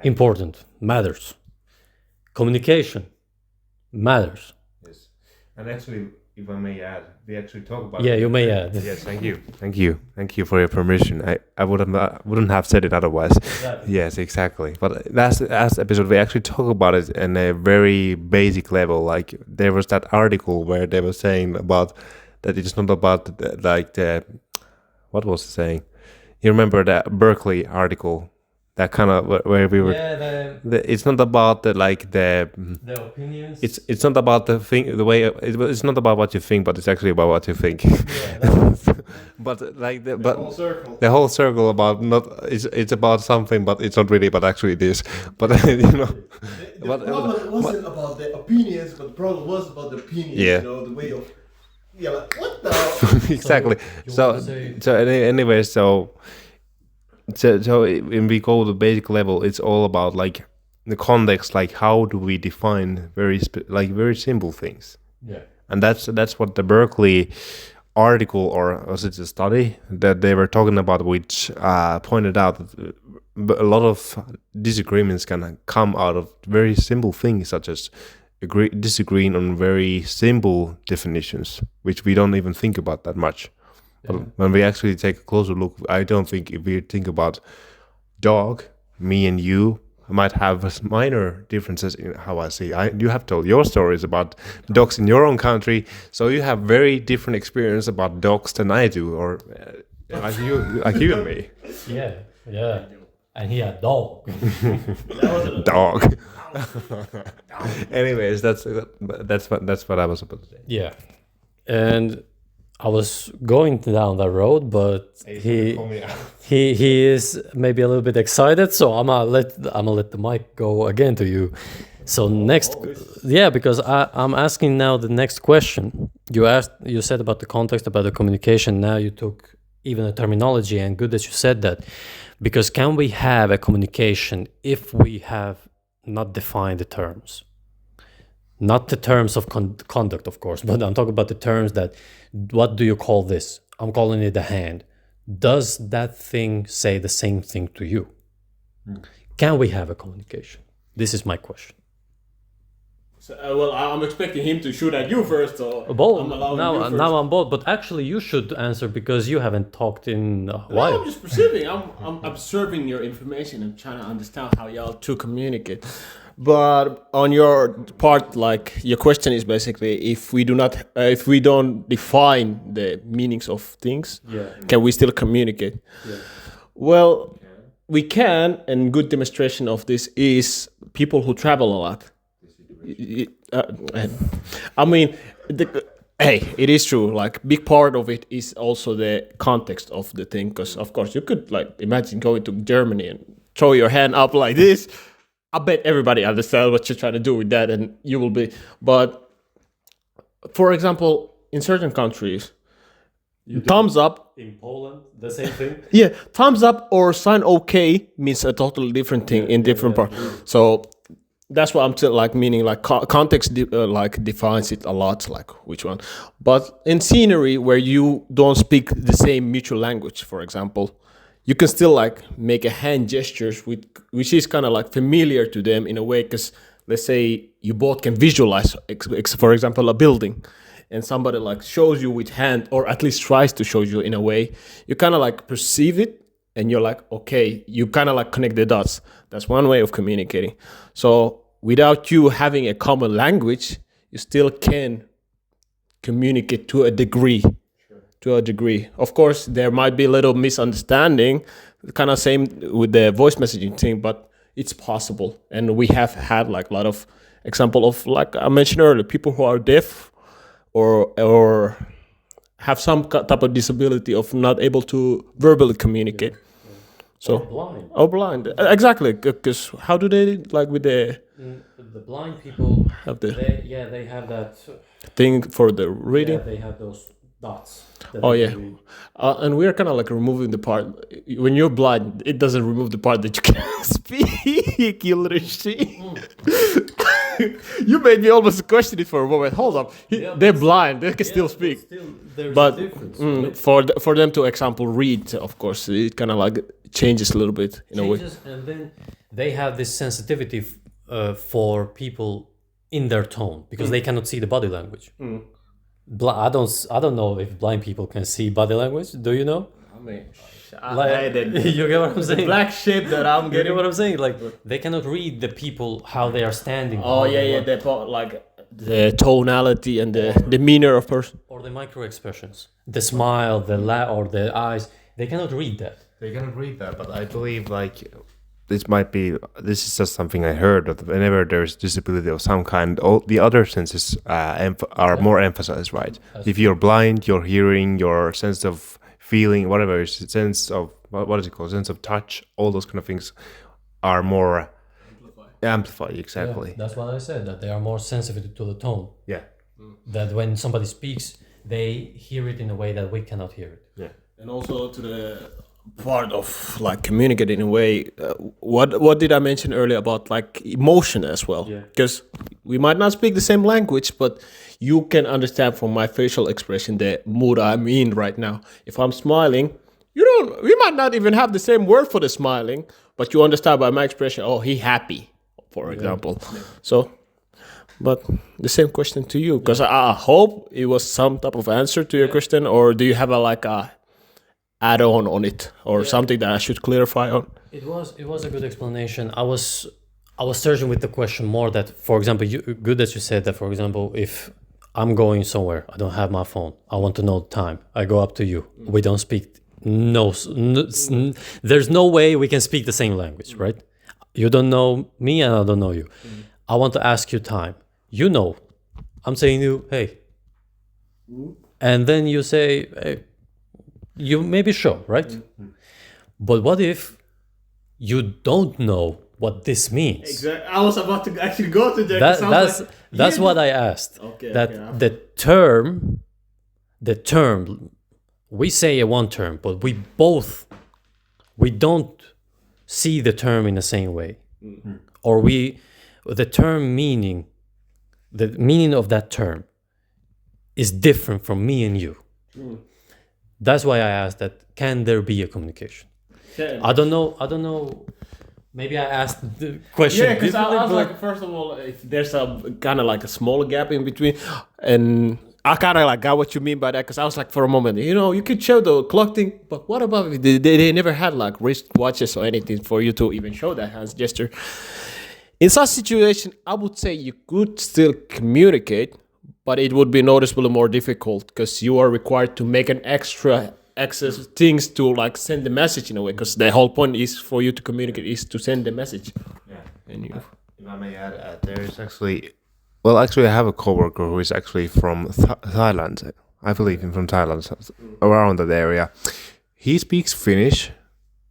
important, matters. Communication matters. Yes, and actually, if I may add, we actually talk about. Yeah, you may add. Yes, thank you for your permission. I wouldn't have said it otherwise. Exactly. Yes, exactly. But last episode we actually talk about it in a very basic level. Like there was that article where they were saying about that it's not about the what was it saying? You remember that Berkeley article? That kind of where we were. Yeah, It's not about the the opinions. It's not about the way it's not about what you think, but it's actually about what you think. But like the whole circle about not it's about something, but it's not really, but actually it is. But The problem wasn't about the opinions, but the problem was about the opinions. Yeah. The way of like what the exactly. Anyway, so when we go to the basic level, it's all about like the context, like how do we define very simple things. Yeah. And that's what the Berkeley article, or was it a study that they were talking about, which pointed out that a lot of disagreements can come out of very simple things, such as disagreeing on very simple definitions, which we don't even think about that much. But when we actually take a closer look, I don't think if we think about dog, me and you might have minor differences in how I see. You have told your stories about dogs in your own country, so you have very different experience about dogs than I do, or like you and me. Yeah. And he had dog. Dog. Anyways, that's what I was about to say. Yeah. And I was going down that road, but he is maybe a little bit excited, so I'm gonna let the mic go again to you. So because I'm asking now the next question. You said about the context, about the communication. Now you took even the terminology, and good that you said that, because can we have a communication if we have not defined the terms? Not the terms of conduct, of course, but I'm talking about the terms that, what do you call this? I'm calling it a hand. Does that thing say the same thing to you? Can we have a communication? This is my question. So, I'm expecting him to shoot at you first, so Both. I'm allowing you first. Now I'm both, but actually you should answer because you haven't talked in a while. No, I'm just perceiving. I'm observing your information and trying to understand how y'all two communicate. But on your part, like your question is basically, if we don't define the meanings of things, can we still communicate? Yeah. Well, we can, and good demonstration of this is people who travel a lot. I mean, it is true. Like, big part of it is also the context of the thing, because of course you could like imagine going to Germany and throw your hand up like this. I bet everybody understands what you're trying to do with that, and you will be. But for example, in certain countries, thumbs up. In Poland, the same thing. Yeah, thumbs up or sign OK means a totally different thing in different parts. So that's what I'm saying, like, meaning like context like defines it a lot, like which one. But in scenery where you don't speak the same mutual language, for example, you can still like make a hand gestures which is kind of like familiar to them in a way, because let's say you both can visualize, for example, a building, and somebody like shows you with hand, or at least tries to show you in a way, you kind of like perceive it, and you're like, okay, you kind of like connect the dots. That's one way of communicating. So without you having a common language, you still can communicate to a degree. Of course, there might be a little misunderstanding, kind of same with the voice messaging thing, but it's possible. And we have had like a lot of example of, like I mentioned earlier, people who are deaf or have some type of disability of not able to verbally communicate. So blind. Oh, blind. Exactly. Because how do they, like with the blind people have the they have that thing for the reading? Yeah, they have those dots. Oh yeah, and we're kind of like removing the part when you're blind. It doesn't remove the part that you can't speak. You literally. You made me almost question it for a moment. Hold up, they're blind. They can still speak. There's But a difference. for them to, example, read, of course, it kind of like changes a little bit in a way. And then they have this sensitivity for people in their tone, because they cannot see the body language. I don't know if blind people can see body language. Do you know? I mean, You get what I'm saying? black shit that I'm You get getting. what I'm saying? Like they cannot read the people how they are standing. Oh how yeah, they yeah, walk, like the tonality and the demeanor of person. or the micro expressions, the smile, or the eyes. They cannot read that. They cannot read that, but I believe like this is just something I heard that whenever there's disability of some kind, all the other senses are more emphasized, right? If you're blind, your hearing, your sense of feeling, whatever, sense of what is it called, sense of touch, all those kind of things are more amplified. Exactly. Yeah, that's what I said. That they are more sensitive to the tone. Yeah. That when somebody speaks, they hear it in a way that we cannot hear it. Yeah. And also to the part of like communicating in a way. What did I mention earlier about like emotion as well? Yeah. Because we might not speak the same language, but you can understand from my facial expression the mood I'm in right now. If I'm smiling, we might not even have the same word for the smiling, but you understand by my expression. Oh, he happy, for example. Yeah. So. But the same question to you, because I hope it was some type of answer to your question, or do you have a add-on on it, or something that I should clarify on? It was a good explanation. I was searching with the question more that, for example, good that you said that. For example, if I'm going somewhere, I don't have my phone. I want to know the time. I go up to you. We don't speak. There's no way we can speak the same language, right? You don't know me, and I don't know you. I want to ask you time. You know, I'm saying to you, hey. And then you say, hey, you maybe show, right? But what if you don't know what this means? Exactly. I was about to actually go to that. That's what I asked. Okay. The term, we say one term, but we don't see the term in the same way. Or the meaning of that term is different from me and you. That's why I asked that, can there be a communication? I don't know. Maybe I asked the question. Yeah, because I was like, first of all, if there's a kind of like a small gap in between, and I kind of like got what you mean by that, because I was like, for a moment, you could show the clock thing, but what about if they never had like wrist watches or anything for you to even show that hands gesture? In such situation, I would say you could still communicate, but it would be noticeably more difficult because you are required to make an extra access things to like send the message in a way, because the whole point is for you to communicate is to send the message. Yeah. And if I may add, there is actually I have a coworker who is actually from Thailand. I believe him from Thailand, around that area. He speaks Finnish,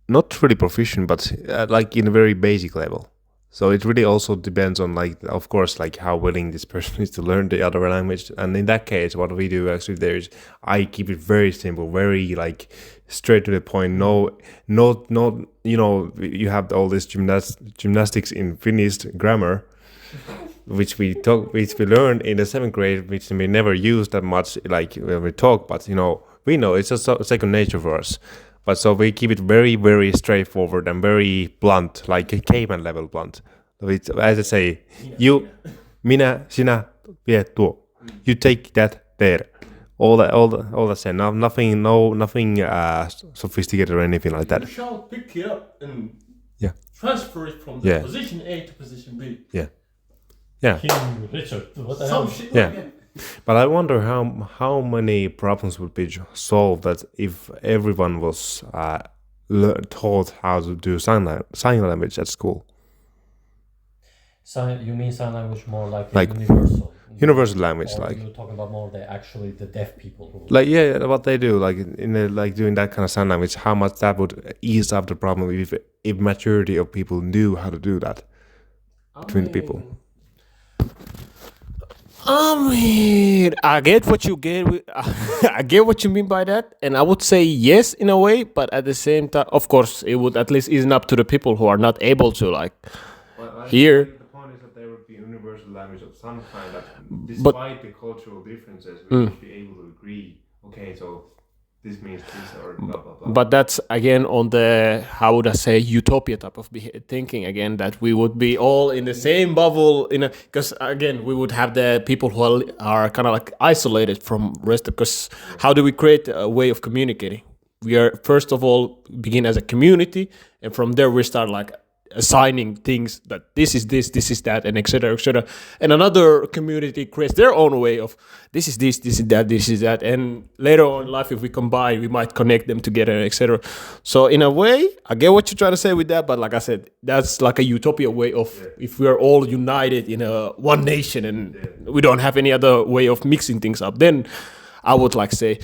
not really proficient, but like in a very basic level. So it really also depends on, like, of course, like how willing this person is to learn the other language. And in that case, what we do actually I keep it very simple, very like straight to the point. No, you have all this gymnastics in Finnish grammar, which we learned in the 7th grade, which we never use that much, like when we talk. But we know it's just second nature for us. But so we keep it very, very straightforward and very blunt, like a caveman level blunt. As I say, minä, sinä, vie tuo. You take that there. All that said. Nothing sophisticated or anything like that. You shall pick it up and transfer it from the position A to position B. Yeah. King Richard, what the hell? Shit Yeah. like that. But I wonder how many problems would be solved that if everyone was taught how to do sign language at school. You mean sign language more like universal language, or like you're talking about more the deaf people who what they do, like doing that kind of sign language, how much that would ease up the problem if majority of people knew how to do that between people. I get what you get. I get what you mean by that, and I would say yes in a way, but at the same time, of course, it would at least ease up to the people who are not able to hear. The point is that there would be universal language of some kind that, despite the cultural differences, we would be able to agree. Okay, so this means this or blah blah blah. But that's again on the, how would I say, utopia type of thinking again, that we would be all in the same bubble because again we would have the people who are kind of like isolated from rest, because how do we create a way of communicating? We are first of all begin as a community, and from there we start like assigning things that this is that, and etc etc, and another community creates their own way of this is that, and later on in life if we combine we might connect them together, etc. So in a way I get what you're trying to say with that, but like I said, that's like a utopia way of if we are all united in a one nation and we don't have any other way of mixing things up, then I would like say,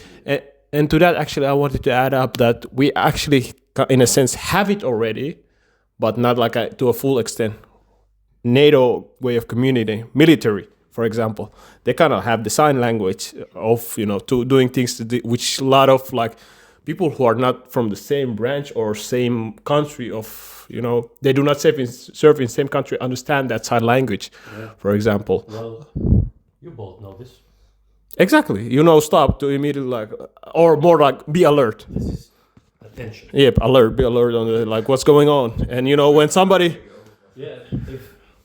and to that actually I wanted to add up that we actually in a sense have it already, but not like to a full extent. NATO way of communicating, military, for example, they kind of have the sign language of, to doing things which a lot of like people who are not from the same branch or same country of, they do not serve in same country understand that sign language, for example. Well, you both know this. Exactly. Stop to immediately like, or more like be alert. This is attention. Yep, be alert on like what's going on. And when somebody, Yeah,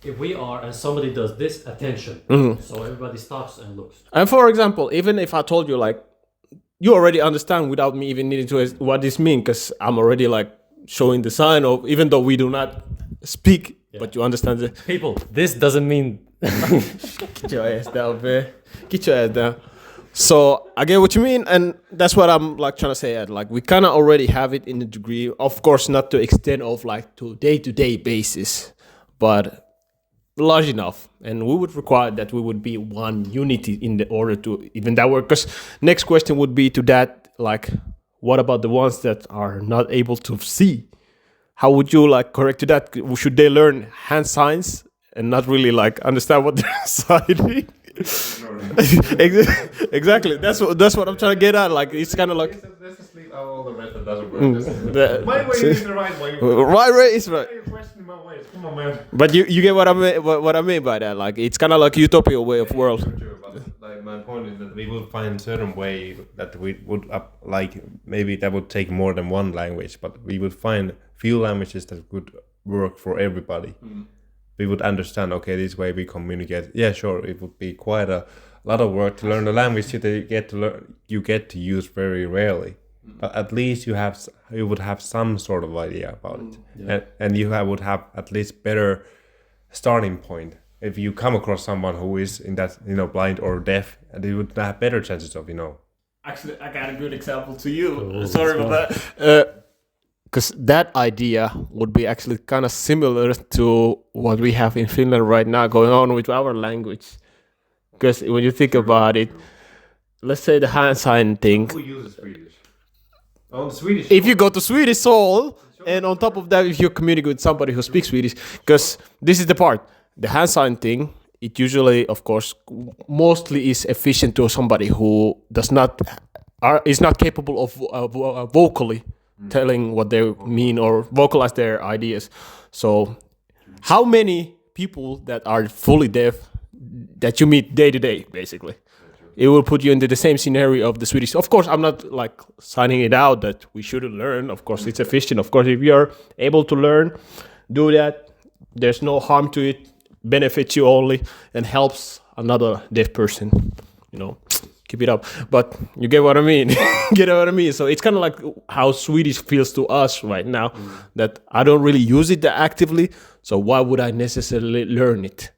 if we are and somebody does this, attention. So everybody stops and looks. and for example, even if I told you like, you already understand without me even needing to ask what this means, because I'm already like showing the sign of, even though we do not speak, but you understand it. People, this doesn't mean. Get your ass down, man. Get your ass down. So I get what you mean, and that's what I'm like trying to say. Like we kind of already have it in the degree, of course, not to extent of like to day-to-day basis, but large enough, and we would require that we would be one unity in the order to even that work. Because next question would be to that, like, what about the ones that are not able to see? How would you like correct to that? Should they learn hand signs and not really like understand what they're signing? Exactly. That's what I'm trying to get at. Like it's kind of like Let's just leave out all the rest that doesn't work. My way is the right way. right way is right. Why are you questioning my ways? Come on, man. But you get what I mean. What I mean by that, like it's kind of like utopia way of world. True, but like my point is that we would find certain way that we would like maybe that would take more than one language, but we would find few languages that would work for everybody. We would understand, okay, this way we communicate. Yeah, sure, it would be quite a lot of work to learn the language that you get to use very rarely. But at least you would have some sort of idea about it, and you would have at least better starting point. If you come across someone who is in that blind or deaf, and you would have better chances of Actually, I got a good example to you. Sorry about that. Because that idea would be actually kind of similar to what we have in Finland right now going on with our language. Because when you think about it, let's say the hand sign thing. Who uses Swedish? On Swedish. If you go to Swedish Soul, and on top of that, if you communicate with somebody who speaks Swedish, because this is the part, the hand sign thing, it usually, of course, mostly is efficient to somebody who is not capable of vocally telling what they mean or vocalize their ideas. So how many people that are fully deaf that you meet day to day, basically? It will put you into the same scenario of the Swedish. Of course, I'm not like signing it out that we shouldn't learn. Of course, it's efficient. Of course, if you're able to learn, do that. There's no harm to it. Benefits you only and helps another deaf person. Keep it up. But you get what I mean. Get what I mean? So it's kind of like how Swedish feels to us right now, that I don't really use it that actively. So why would I necessarily learn it?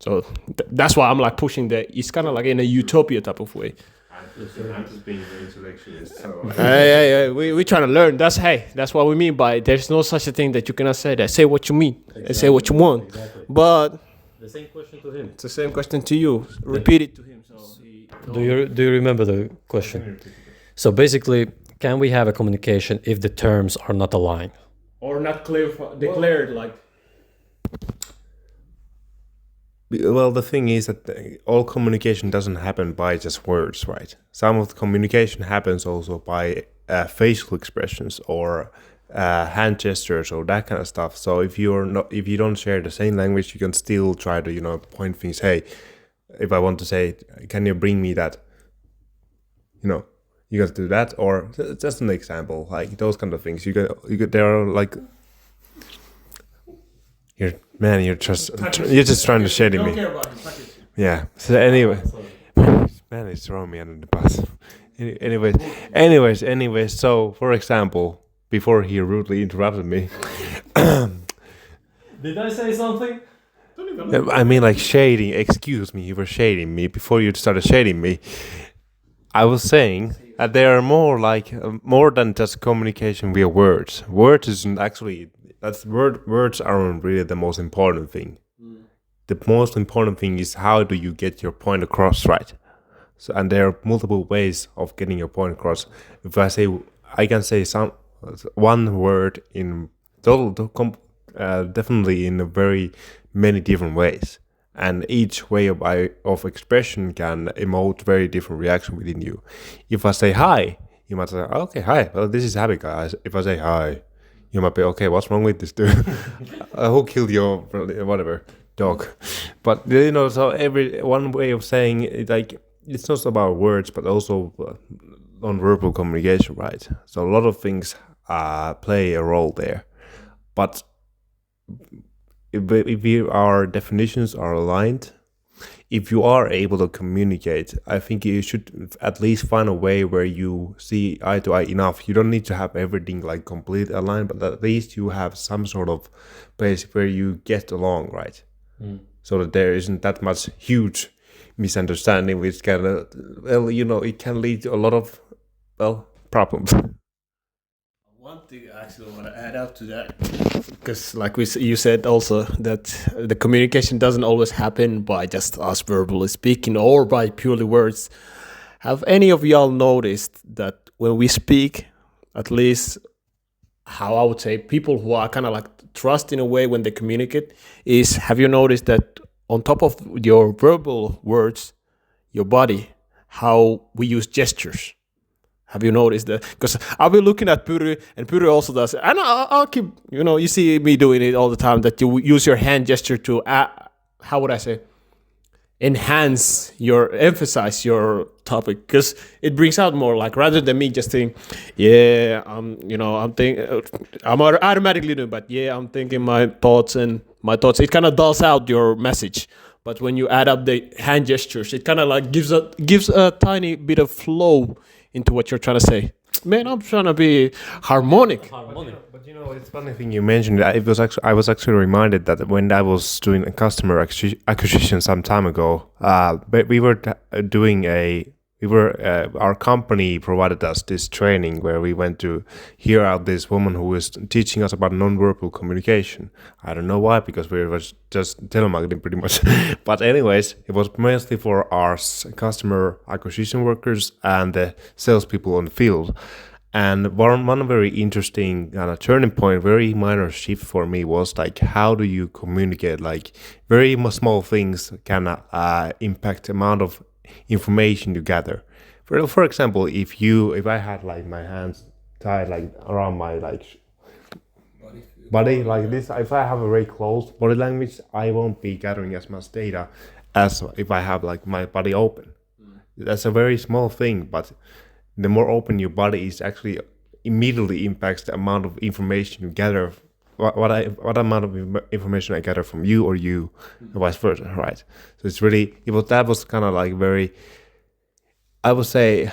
So that's why I'm like pushing that. It's kind of like in a utopia type of way. I'm just being very intellectualist. So. Yeah. We're trying to learn. That's what we mean by it. There's no such a thing that you cannot say that. Say what you mean and say what you want. Exactly. But The same question to him. it's the same question to you. Repeat it to him. Do you remember the question? So basically, can we have a communication if the terms are not aligned? Or not declared like. Well, the thing is that all communication doesn't happen by just words, right? Some of the communication happens also by facial expressions or hand gestures or that kind of stuff. So if you don't share the same language, you can still try to point things. Hey, if I want to say, can you bring me that? you got to do that, or just an example, like those kind of things. You got there are like, you're just trying to shady me. Yeah. So anyway, man, it's throwing me under the bus. Anyways. So for example, before he rudely interrupted me, Did I say something? I mean, like shading. Excuse me, you were shading me before you started shading me. I was saying that there are more than just communication via words. Words isn't actually words aren't really the most important thing. The most important thing is how do you get your point across, right? So, and there are multiple ways of getting your point across. If I can say one word in definitely in a very many different ways, and each way of expression can emote very different reaction within you. If I say hi, you might say, okay, hi, well, this is happy guys. If I say hi, you might be, okay, what's wrong with this dude? Who killed your whatever dog? But so every one way of saying it, like, it's not about words, but also non-verbal communication, right? So a lot of things play a role there. But if our definitions are aligned, if you are able to communicate, I think you should at least find a way where you see eye to eye enough. You don't need to have everything like completely aligned, but at least you have some sort of place where you get along, right? So that there isn't that much huge misunderstanding, which can, it can lead to a lot of, problems. One thing I actually want to add up to that, because like you said also, that the communication doesn't always happen by just us verbally speaking or by purely words. Have any of y'all noticed that when we speak, at least how I would say people who are kind of like trust in a way when they communicate is, have you noticed that on top of your verbal words, your body, how we use gestures? Have you noticed that? Because I'll be looking at Pyry, and Pyry also does it. And I'll keep, you see me doing it all the time, that you use your hand gesture to, how would I say, emphasize your topic, because it brings out more, like, rather than me just saying, I'm automatically doing, but I'm thinking my thoughts, it kind of dulls out your message. But when you add up the hand gestures, it kind of like gives a tiny bit of flow into what you're trying to say. Man, I'm trying to be harmonic. But it's funny thing you mentioned. I was actually reminded that when I was doing a customer acquisition some time ago, but we were doing our company provided us this training where we went to hear out this woman who was teaching us about non-verbal communication. I don't know why, because we were just telemarketing pretty much. But anyways, it was mostly for our customer acquisition workers and the salespeople on the field. And one very interesting kind of turning point, very minor shift for me was like, how do you communicate? Like very small things can impact the amount of information you gather. For example, if I had like my hands tied like around my like body like this, if I have a very close body language, I won't be gathering as much data as if I have like my body open. That's a very small thing, but the more open your body is, actually immediately impacts the amount of information you gather. What amount of information I gather from you or you, and vice versa, right? So it's really, that was kind of like very, I would say,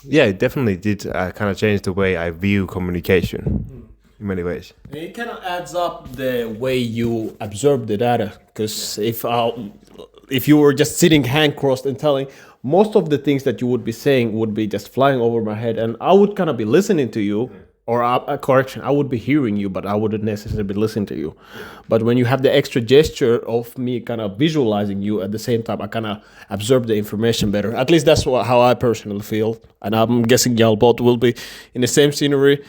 it definitely did kind of change the way I view communication in many ways. And it kind of adds up the way you absorb the data, because if you were just sitting hand crossed and telling, most of the things that you would be saying would be just flying over my head, and I would kind of be listening to you. Or correction, I would be hearing you, but I wouldn't necessarily be listening to you. But when you have the extra gesture of me kind of visualizing you at the same time, I kind of absorb the information better. At least that's how I personally feel. And I'm guessing y'all both will be in the same scenery.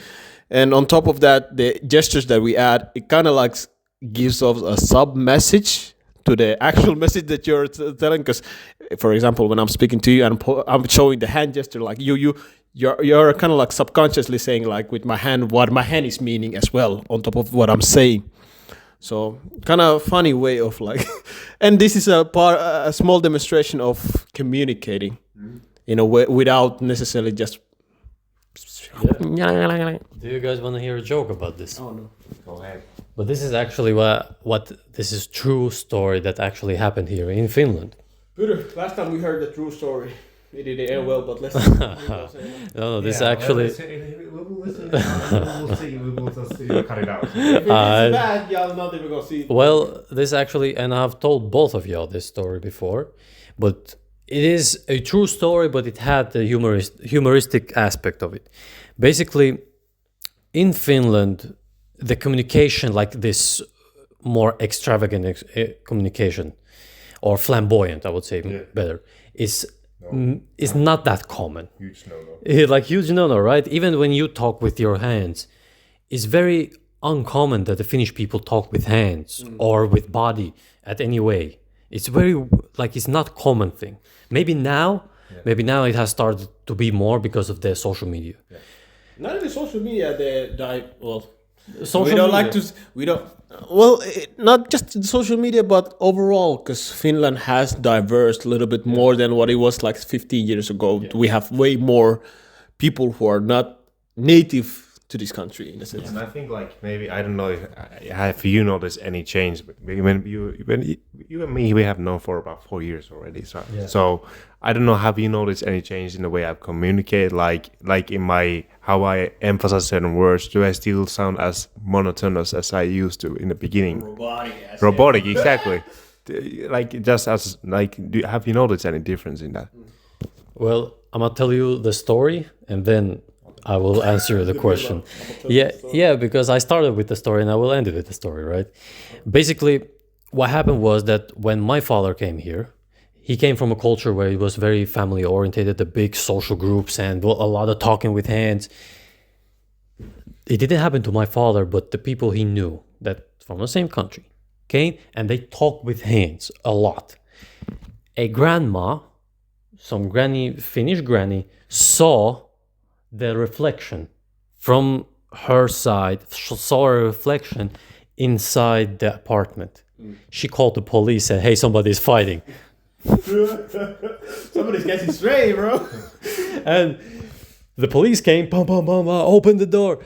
And on top of that, the gestures that we add, it kind of like gives us a sub-message to the actual message that you're telling. Because, for example, when I'm speaking to you and I'm showing the hand gesture, like you're kind of like subconsciously saying like with my hand what my hand is meaning as well on top of what I'm saying. So kind of funny way of like, and this is a small demonstration of communicating. in a way without necessarily just. Do you guys want to hear a joke about this? Oh no. Go ahead. But this is actually what this is true story that actually happened here in Finland. Peter, last time we heard the true story. It didn't end well, but let's. No, this actually. We'll see. We'll see. Cut it out. If it's bad, y'all not even gonna see. Well, this actually, and I've told both of y'all this story before, but it is a true story, but it had the humoristic aspect of it. Basically, in Finland, the communication, like this more extravagant communication, or flamboyant, I would say better, is not that common. Huge no-no. Like huge no-no, right? Even when you talk with your hands, it's very uncommon that the Finnish people talk with hands or with body at any way. It's very like it's not common thing. Maybe now it has started to be more because of the social media. Yeah. Not only social media, Social we don't media. like to. We don't. Well, not just social media, but overall, because Finland has diversed a little bit more than what it was like 15 years ago. Yeah. We have way more people who are not native to this country in a sense. And I think like maybe I don't know if you notice any change. But when you and me, we have known for about 4 years already. So I don't know. Have you noticed any change in the way I communicate? Like in my how I emphasize certain words. Do I still sound as monotonous as I used to in the beginning? Robotic, exactly. Like just as like, have you noticed any difference in that? Well, I'm gonna tell you the story, and then I will answer the question. Yeah, because I started with the story and I will end it with the story, right? Basically, what happened was that when my father came here, he came from a culture where it was very family oriented, the big social groups and a lot of talking with hands. It didn't happen to my father, but the people he knew that from the same country came and they talked with hands a lot. A grandma, some Finnish granny, saw the reflection from her side, saw a reflection inside the apartment. She called the police and, hey, somebody's fighting. Somebody's getting straight, bro. And the police came, open the door.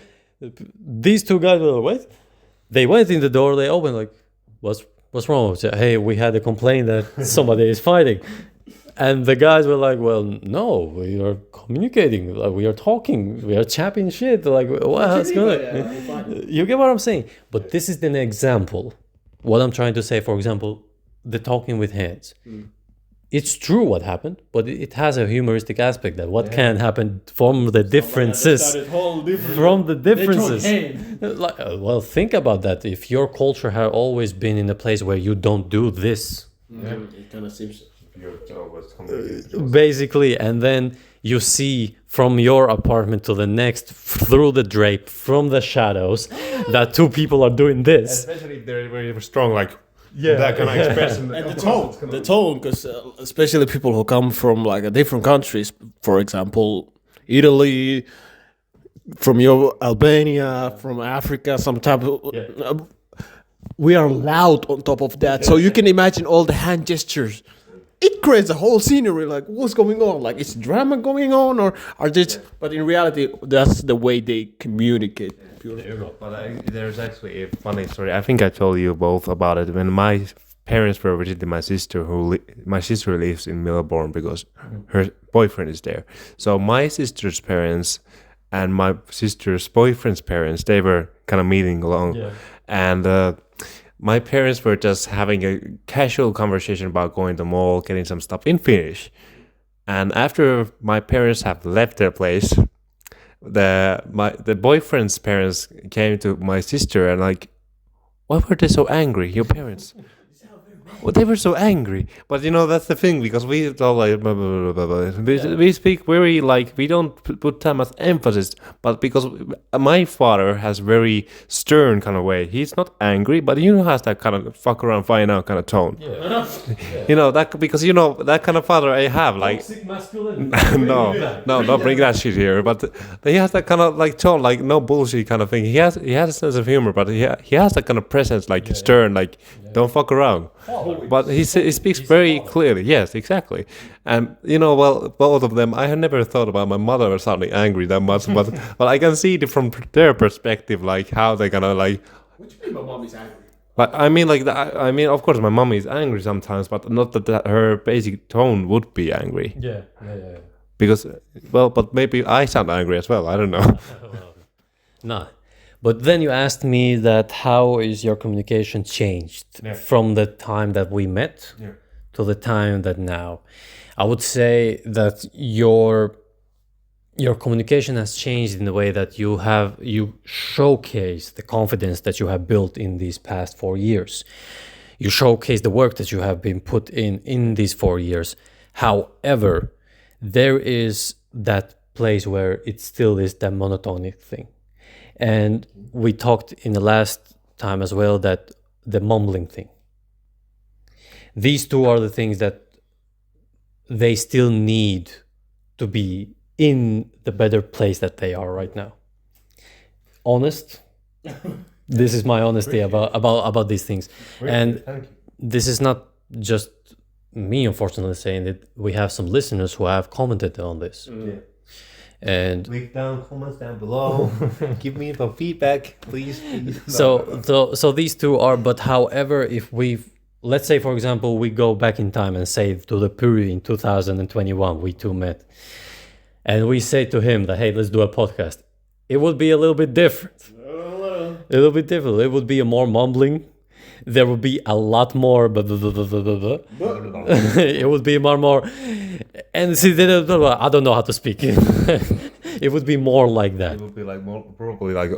These two guys were like, what? They went in the door, they opened, like, what's wrong? Said, hey, we had a complaint that somebody is fighting. And the guys were like, well, no, we are communicating, like, we are talking, we are chapping shit. Like, what's going on? You get what I'm saying? But this is an example. What I'm trying to say, for example, the talking with hands. It's true what happened, but it has a humoristic aspect that what can happen from the differences. From the differences. Like, well, think about that. If your culture had always been in a place where you don't do this. It kind of seems... Basically, and then you see from your apartment to the next, through the drape, from the shadows, that two people are doing this. Especially if they're very strong, like that kind of expression. And the tone, because especially people who come from like different countries, for example, Italy, from your Albania, from Africa, some type of... we are loud on top of that, so you can imagine all the hand gestures. It creates a whole scenery, like what's going on? Like is drama going on, or are this? But in reality, that's the way they communicate. But there's actually a funny story. I think I told you both about it when my parents were visiting my sister. My sister lives in Melbourne because her boyfriend is there. So my sister's parents and my sister's boyfriend's parents, they were kind of meeting along, and. My parents were just having a casual conversation about going to the mall, getting some stuff in Finnish. And after my parents have left their place, the boyfriend's parents came to my sister and like, why were they so angry, your parents? Well, they were so angry. But you know, that's the thing, because we all like, blah, blah, blah, blah, blah. We speak very like, we don't put time as emphasis, but because my father has very stern kind of way. He's not angry, but you know, has that kind of fuck around, find out kind of tone. You know, that because you know, that kind of father I have, like, no, don't bring that shit here. But he has that kind of like tone, like no bullshit kind of thing. He has a sense of humor, but he has that kind of presence, like stern, like don't fuck around. but he speaks very clearly. Yes, exactly. And well, both of them, I have never thought about my mother sounding angry that much, but I can see it from their perspective, like how they're gonna like. What do you mean my mom is angry? But I mean, I mean, of course, my mom is angry sometimes, but not that her basic tone would be angry. Yeah. Because, well, but maybe I sound angry as well. I don't know. No. But then you asked me that how is your communication changed from the time that we met to the time that now? I would say that your communication has changed in the way that you showcase the confidence that you have built in these past 4 years. You showcase the work that you have been put in these 4 years. However, there is that place where it still is that monotonic thing. And we talked in the last time as well that the mumbling thing. These two are the things that they still need to be in the better place that they are right now. Honest. This is my honesty about these things. And this is not just me, unfortunately, saying that. We have some listeners who have commented on this. And Leave down comments down below. Give me some feedback, please. so these two are, but however, if let's say, for example, we go back in time and say to the Puri in 2021, we two met, and we say to him that, hey, let's do a podcast, it would be a little bit different. A little bit different. It would be a more mumbling. There would be a lot more. It would be more. And see, I don't know how to speak. It would be more like that. It would be like more probably like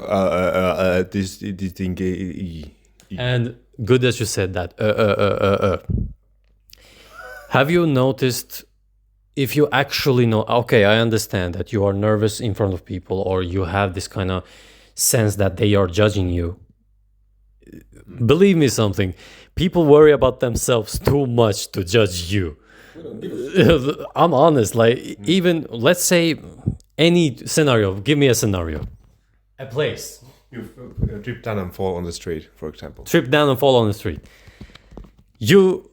this thing. And good that you said that. Have you noticed? If you actually know, okay, I understand that you are nervous in front of people, or you have this kind of sense that they are judging you. Believe me something, people worry about themselves too much to judge you. I'm honest, like even let's say any scenario, give me a scenario. A place. You trip down and fall on the street, for example. Trip down and fall on the street. You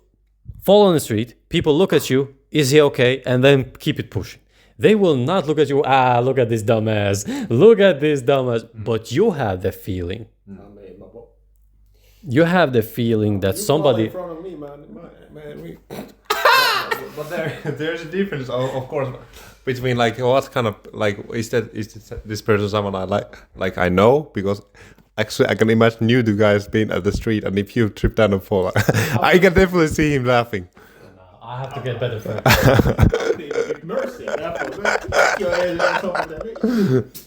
fall on the street, people look at you, is he okay? And then keep it pushing. They will not look at you, look at this dumbass, but you have the feeling. You have the feeling that somebody. In front of me, man. But there's a difference, of course, between like what kind of like is this person someone I like I know, because actually I can imagine you two guys being at the street, and if you trip down and fall, I can definitely see him laughing. I have to get better friends.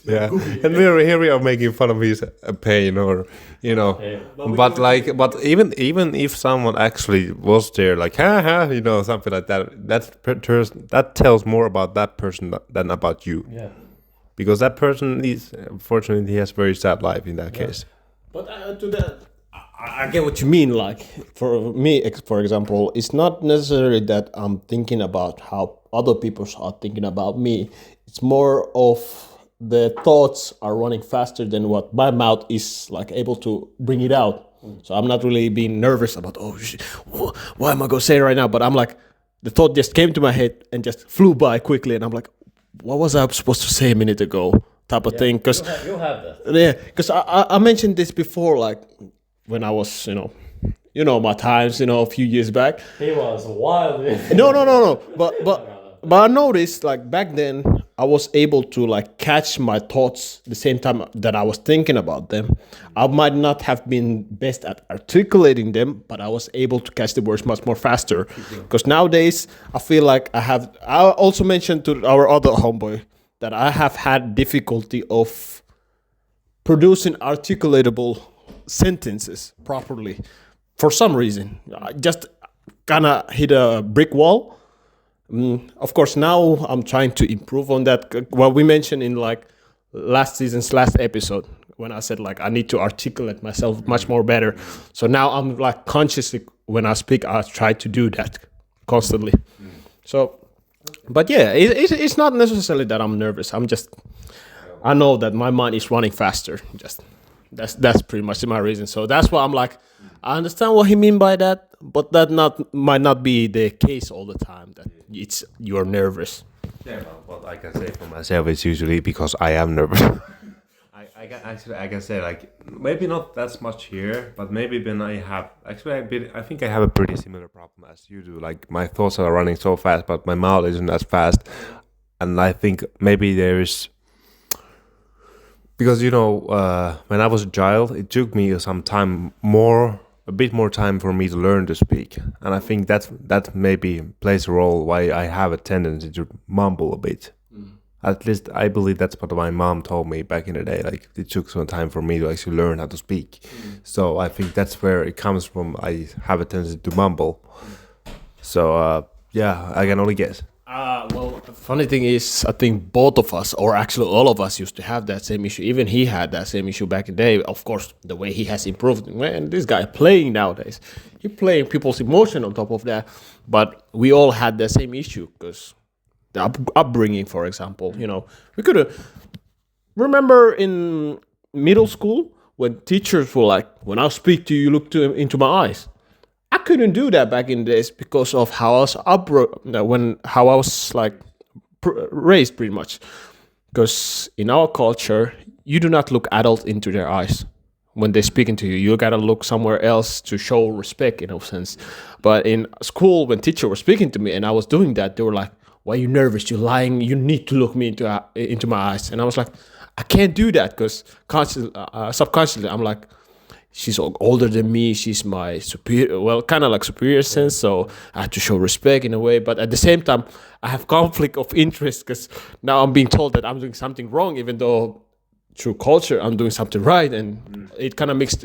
Yeah, and here we are making fun of his pain, or but even if someone actually was there, like something like that, that tells more about that person than about you. Yeah, because that person is, unfortunately, he has very sad life in that case. But to that, I get what you mean. Like for me, for example, it's not necessarily that I'm thinking about how other people are thinking about me. It's more of the thoughts are running faster than what my mouth is like able to bring it out. So I'm not really being nervous about, what am I going to say right now? But I'm like, the thought just came to my head and just flew by quickly. And I'm like, what was I supposed to say a minute ago? Type of thing. Because you have that. Yeah, because I mentioned this before, like when I was, my times, a few years back. He was wild. No. But I noticed, like back then, I was able to like catch my thoughts the same time that I was thinking about them. I might not have been best at articulating them, but I was able to catch the words much more faster. Because nowadays, I feel like I also mentioned to our other homeboy that I have had difficulty of producing articulatable sentences properly for some reason. I just kind of hit a brick wall. Of course, now I'm trying to improve on that. What we mentioned in like last season's last episode, when I said like I need to articulate myself much more better. So now I'm like consciously, when I speak, I try to do that constantly. So, but yeah, it's not necessarily that I'm nervous. I know that my mind is running faster. That's pretty much my reason. So that's why I'm like, I understand what he mean by that, but that might not be the case all the time. That you're nervous. Yeah, well, I can say for myself, it's usually because I am nervous. I can say like maybe not that much here, but maybe when I have actually I think I have a pretty similar problem as you do. Like my thoughts are running so fast, but my mouth isn't as fast, and I think maybe there is because when I was a child, it took me some time a bit more time for me to learn to speak, and I think that maybe plays a role why I have a tendency to mumble a bit. At least I believe that's what my mom told me back in the day. Like it took some time for me to actually learn how to speak. So I think that's where it comes from. I have a tendency to mumble. So yeah, I can only guess. Well, the funny thing is, I think both of us, or actually all of us, used to have that same issue. Even he had that same issue back in the day. Of course, the way he has improved. Man, this guy playing nowadays. He playing people's emotion on top of that. But we all had the same issue because the upbringing, for example, we could remember in middle school when teachers were like, when I speak to you, you look into my eyes. I couldn't do that back in the days because of how I was how I was like raised pretty much. Because in our culture, you do not look adult into their eyes when they're speaking to you. You gotta look somewhere else to show respect in a sense. But in school, when teachers were speaking to me and I was doing that, they were like, why are you nervous? You're lying. You need to look me into my eyes. And I was like, I can't do that because subconsciously, I'm like, she's older than me. She's my superior, well, kind of like superior sense. So I have to show respect in a way. But at the same time, I have conflict of interest because now I'm being told that I'm doing something wrong, even though through culture, I'm doing something right. And it kind of makes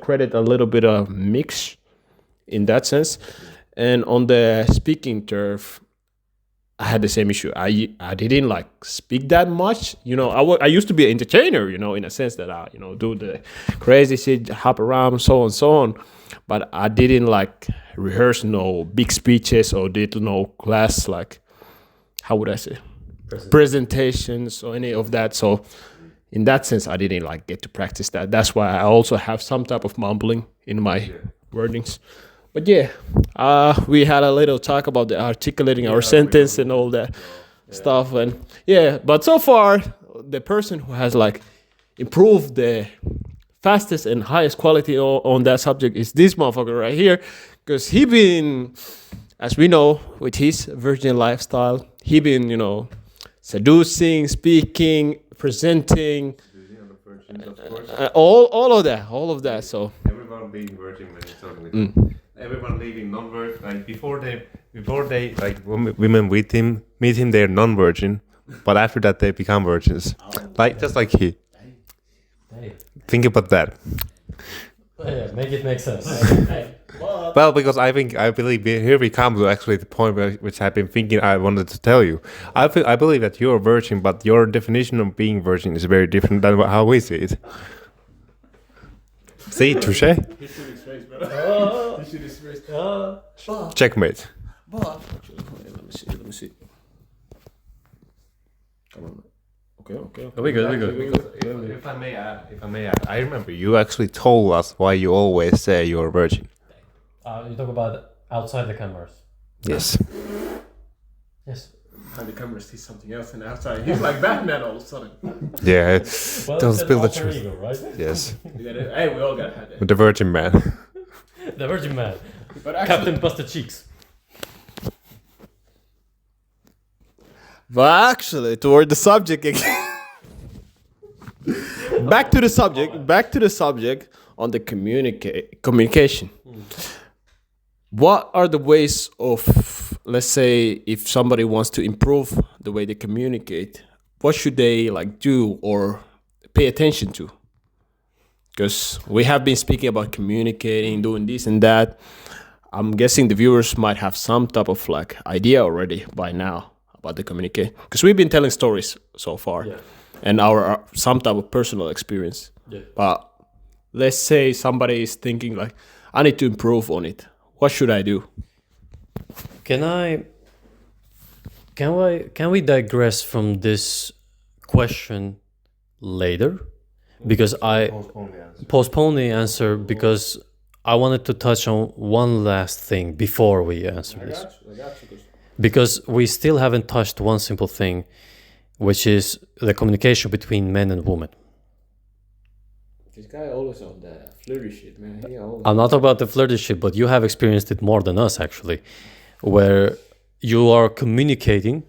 credit a little bit of mix in that sense. And on the speaking turf, I had the same issue. I didn't like speak that much. I used to be an entertainer, in a sense that I, do the crazy shit, hop around, so on and so on. But I didn't like rehearse no big speeches or did no class, like, how would I say? Presentations or any of that. So in that sense, I didn't like get to practice that. That's why I also have some type of mumbling in my wordings. But yeah, we had a little talk about the articulating our sentence and all that stuff. And yeah, but so far, the person who has like improved the fastest and highest quality on that subject is this motherfucker right here. Because he been, as we know, with his virgin lifestyle, he been, seducing, speaking, presenting, all of that. So Everyone being virgin when he's talking with him. Everyone leaving non-virgin. Like before they like women with him meet him, they're non-virgin, but after that they become virgins. Like just like he. Hey. Think about that. Yeah, make it make sense. Well, because I believe here we come to actually the point which I've been thinking I wanted to tell you. I believe that you're a virgin, but your definition of being virgin is very different than how we see it. See, touche. Checkmate. But Let me see. Come on. Okay. We good. If I may add, I remember you actually told us why you always say you're a virgin. You talk about outside the cameras. Yes. Yes. And the camera sees something else, and outside he's like Batman all of a sudden. Yeah. Well, Don't it's spill an the alter truth. ego, right? Yes. Hey, we all gotta have that. With the virgin man. The Virgin Man. But actually, Captain Buster Cheeks. But actually, toward the subject again. Back to the subject on the communication. What are the ways of, let's say, if somebody wants to improve the way they communicate, what should they like do or pay attention to? Because we have been speaking about communicating, doing this and that. I'm guessing the viewers might have some type of like idea already by now about the communicate, because we've been telling stories so far, and our some type of personal experience. Yeah. But let's say somebody is thinking like, I need to improve on it. What should I do? Can we digress from this question later? because I postpone the answer because I wanted to touch on one last thing before we answer this. Because we still haven't touched one simple thing, which is the communication between men and women. This guy always on the flirty shit, man. I'm not about the flirty shit, but you have experienced it more than us, actually, where you are communicating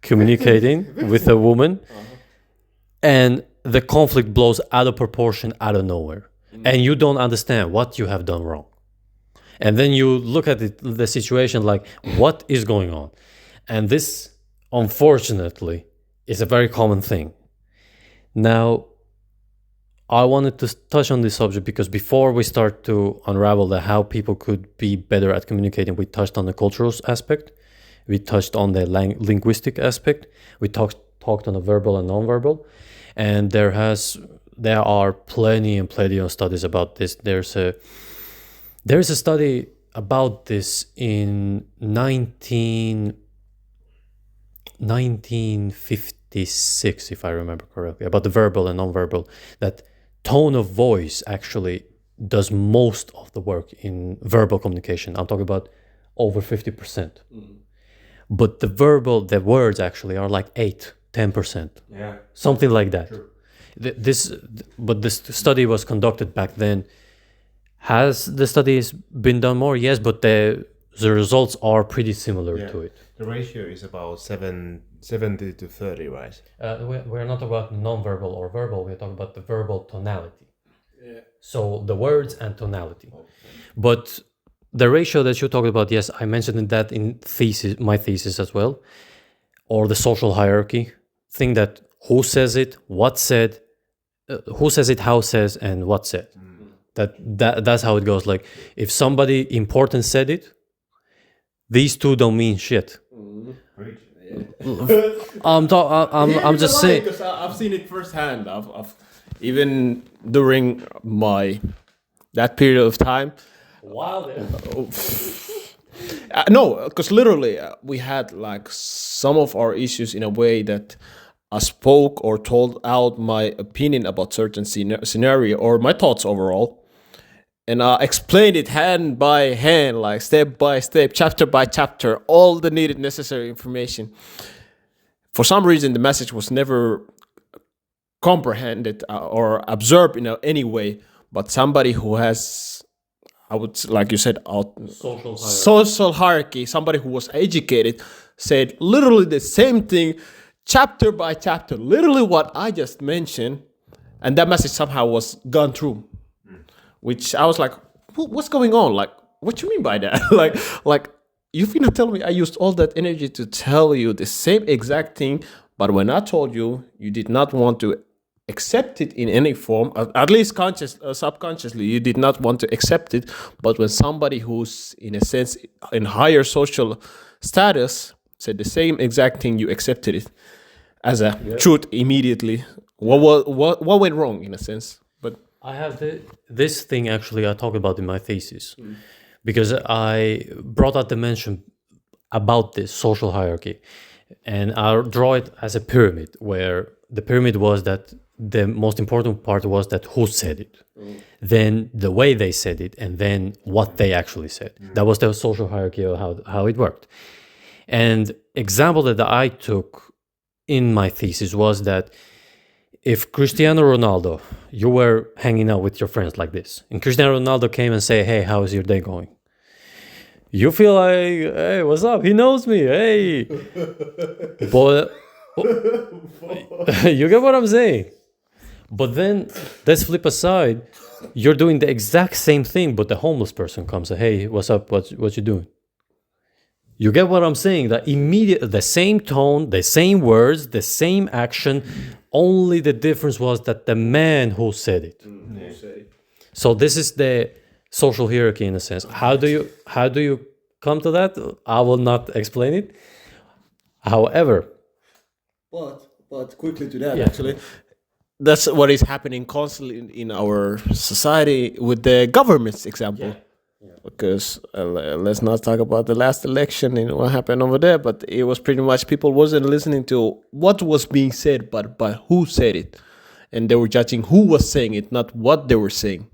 with a woman, and the conflict blows out of proportion, out of nowhere, and you don't understand what you have done wrong. And then you look at the situation like, what is going on? And this, unfortunately, is a very common thing. Now, I wanted to touch on this subject because before we start to unravel how people could be better at communicating, we touched on the cultural aspect, we touched on the linguistic aspect, we talked on the verbal and nonverbal, and there are plenty of studies about this. There's a study about this in 1956, if I remember correctly, about the verbal and nonverbal, that tone of voice actually does most of the work in verbal communication. I'm talking about over 50%. But the words actually are like 8-10%. Yeah. Something like that. True. This study was conducted back then. Has the studies been done more? Yes, but the results are pretty similar to it. The ratio is about 70 to 30, right? We're not about nonverbal or verbal. We're talking about the verbal tonality. Yeah. So the words and tonality. Okay. But the ratio that you talked about, yes, I mentioned that in my thesis as well, or the social hierarchy thing, that who says it, what said, who says it, how says, and what said. That's how it goes. Like, if somebody important said it, these two don't mean shit. I'm just saying. Because I've seen it firsthand. I've even during that period of time. Wow. No, because literally we had like some of our issues in a way that I spoke or told out my opinion about certain scenario or my thoughts overall. And I explained it hand by hand, like step by step, chapter by chapter, all the needed necessary information. For some reason, the message was never comprehended or absorbed in any way. But somebody who has, I would, like you said, social hierarchy, somebody who was educated, said literally the same thing, chapter by chapter, literally what I just mentioned. And that message somehow was gone through. Which I was like, what's going on? Like, what you mean by that? like, you finna tell me I used all that energy to tell you the same exact thing, but when I told you, you did not want to accept it in any form, at least subconsciously, you did not want to accept it. But when somebody who's, in a sense, in higher social status said the same exact thing, you accepted it as a truth immediately. What went wrong, in a sense? But I have this thing actually I talk about in my thesis, because I brought out the mention about this social hierarchy, and I draw it as a pyramid, where the pyramid was that the most important part was that who said it, then the way they said it, and then what they actually said. That was the social hierarchy of how it worked. And example that I took in my thesis was that if Cristiano Ronaldo, you were hanging out with your friends like this, and Cristiano Ronaldo came and say, "Hey, how is your day going?" You feel like, "Hey, what's up? He knows me. Hey." But you get what I'm saying? But then let's flip aside. You're doing the exact same thing, but the homeless person comes and, "Hey, what's up? What you doing?" You get what I'm saying? That the same tone, the same words, the same action. Only the difference was that the man who said it. So this is the social hierarchy in a sense. How do you come to that? I will not explain it. However, but quickly to that, actually, that's what is happening constantly in our society with the government's example. Yeah. Because let's not talk about the last election and what happened over there, but it was pretty much people wasn't listening to what was being said, but who said it. and they were judging who was saying it, not what they were saying.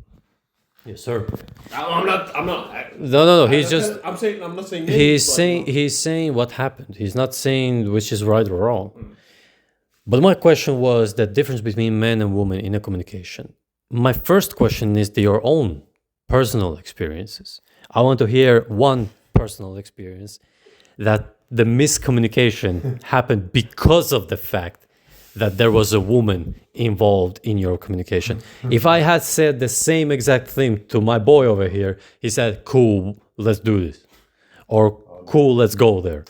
Yes, sir. I'm not. No. He's just. I'm saying. I'm not saying. He's saying what happened. He's not saying which is right or wrong. But my question was the difference between men and women in a communication. My first question is your own personal experiences. I want to hear one personal experience that the miscommunication happened because of the fact that there was a woman involved in your communication. If I had said the same exact thing to my boy over here, he said, cool, let's do this. Or cool, let's go there.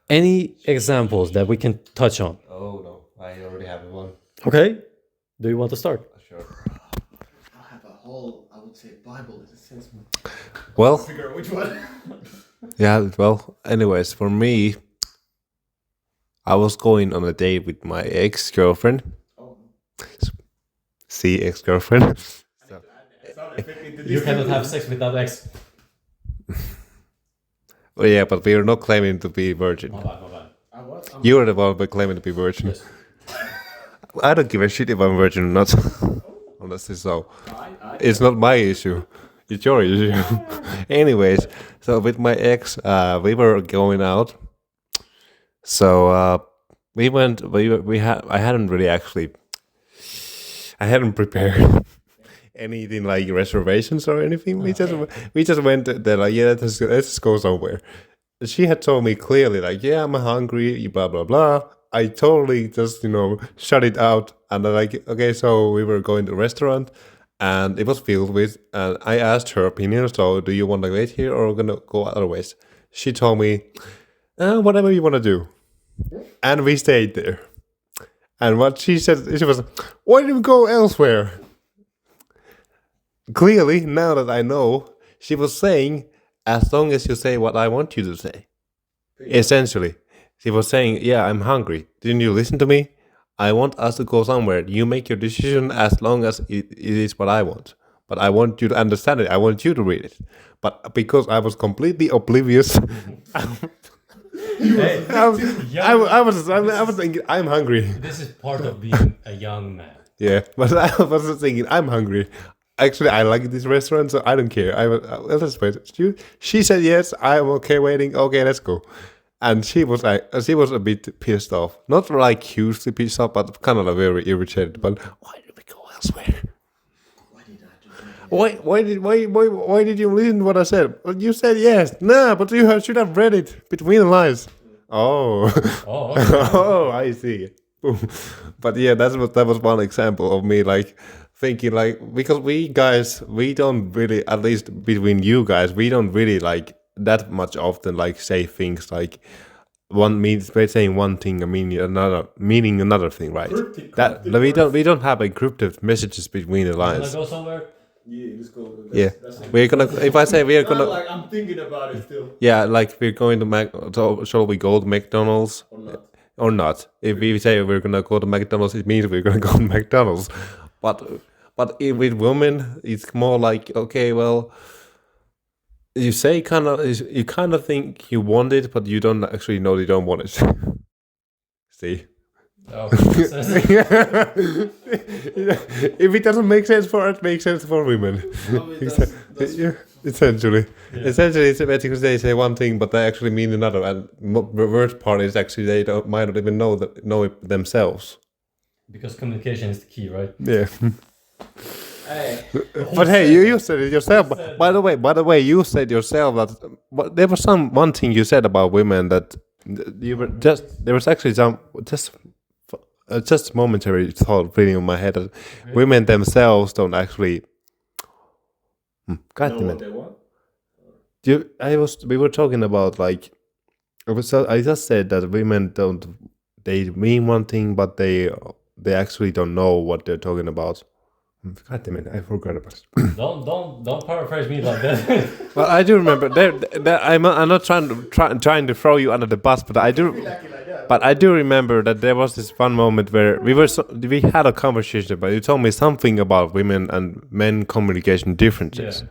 Any examples that we can touch on? Oh no, I already have one. Okay. Do you want to start? Sure. I have a whole, I would say, Bible in a sense. Well, Figure out which one. yeah. Well, anyways, for me, I was going on a date with my ex-girlfriend. Oh. See, ex-girlfriend. You cannot have sex without ex. Oh yeah, but we are not claiming to be virgin. My bad. I was. You are the one who claiming to be virgin. Yes. I don't give a shit if I'm virgin or not. Honestly, so it's not my issue. It's your issue. Anyways, so with my ex, we were going out. So we went. We had. I hadn't really actually. I hadn't prepared anything like reservations or anything. We just went there like, yeah, let's just go somewhere. She had told me clearly like, yeah, I'm hungry, blah blah blah. I totally just shut it out, and I'm like, okay, so we were going to a restaurant, and it was filled with. And I asked her opinion. So, do you want to wait here or gonna go otherwise? She told me, whatever you want to do, and we stayed there. And what she said, she was, why did we go elsewhere? Clearly, now that I know, she was saying, as long as you say what I want you to say. Essentially, she was saying, yeah, I'm hungry. Didn't you listen to me? I want us to go somewhere. You make your decision as long as it is what I want. But I want you to understand it. I want you to read it. But because I was completely oblivious, I was thinking, I'm hungry. This is part of being a young man. Yeah, but I was thinking, I'm hungry. Actually, I like this restaurant, so I don't care. Let's wait. She said yes. I'm okay waiting. Okay, let's go. And she was a bit pissed off. Not like hugely pissed off, but kind of like very irritated. But why did we go elsewhere? Why did I do that? Why did you listen to what I said? Well, you said yes. Nah, but you should have read it between the lines. Oh. Oh, okay. Oh, I see. But yeah, that was one example of me like thinking like, because we don't really, at least between you guys, we don't really like that much often like say things like one means saying one thing and meaning another thing, right? We don't have encrypted messages between the Wanna lines. go somewhere? Yeah, let's go. Yeah, we're gonna. If I say we're gonna, Like I'm thinking about it still. yeah, like we're going to so shall we go to McDonald's Or not. or not? If we say we're gonna go to McDonald's, it means we're gonna go to McDonald's. But with women, it's more like, okay, well, you say you kind of think you want it, but you don't actually know you don't want it. See. Oh, If it doesn't make sense for us, it makes sense for women. Yeah, essentially, it's basically they say one thing, but they actually mean another. And the worst part is actually they might not even know it themselves. because communication is the key, right? Yeah. Hey, But hey, you said it yourself. By the way, you said yourself that but there was one thing you said about women that you were there was actually just momentary thought reading in my head that women themselves don't actually. God know damn what it! they want. We were talking about like I just said that women don't, they mean one thing but they actually don't know what they're talking about. God damn it! I forgot about it. Don't paraphrase me like that. Well, I do remember. I'm not trying to throw you under the bus, but I do. But I do remember that there was this one moment where we had a conversation, but you told me something about women and men communication differences. Yeah.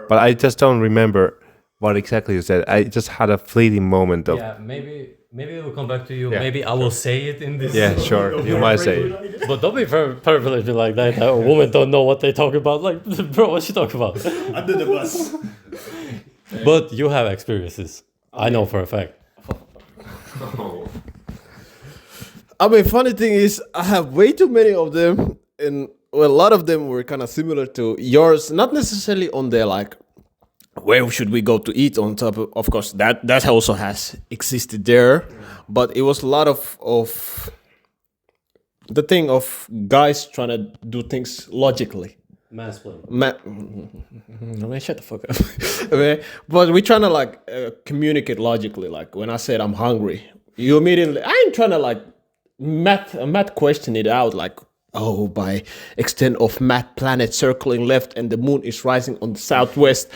But I just don't remember what exactly you said. I just had a fleeting moment of. Yeah, maybe Maybe we'll come back to you. Yeah, Maybe I will say it in this. Yeah, sure. You might say it. But don't be perfectly like that. Women don't know what they talk about. Like, bro, what you talk about? Under the bus. But you have experiences. I know for a fact. I mean, funny thing is, I have way too many of them, and well, a lot of them were kind of similar to yours. Not necessarily on the like, where should we go to eat? On top of course, that also has existed there, but it was a lot of the thing of guys trying to do things logically. Mansplaining. Man, shut the fuck up. Okay, but we're trying to like communicate logically. Like when I said I'm hungry, you immediately, I ain't trying to like math question it out like, oh, by extent of math planet circling left and the moon is rising on the southwest,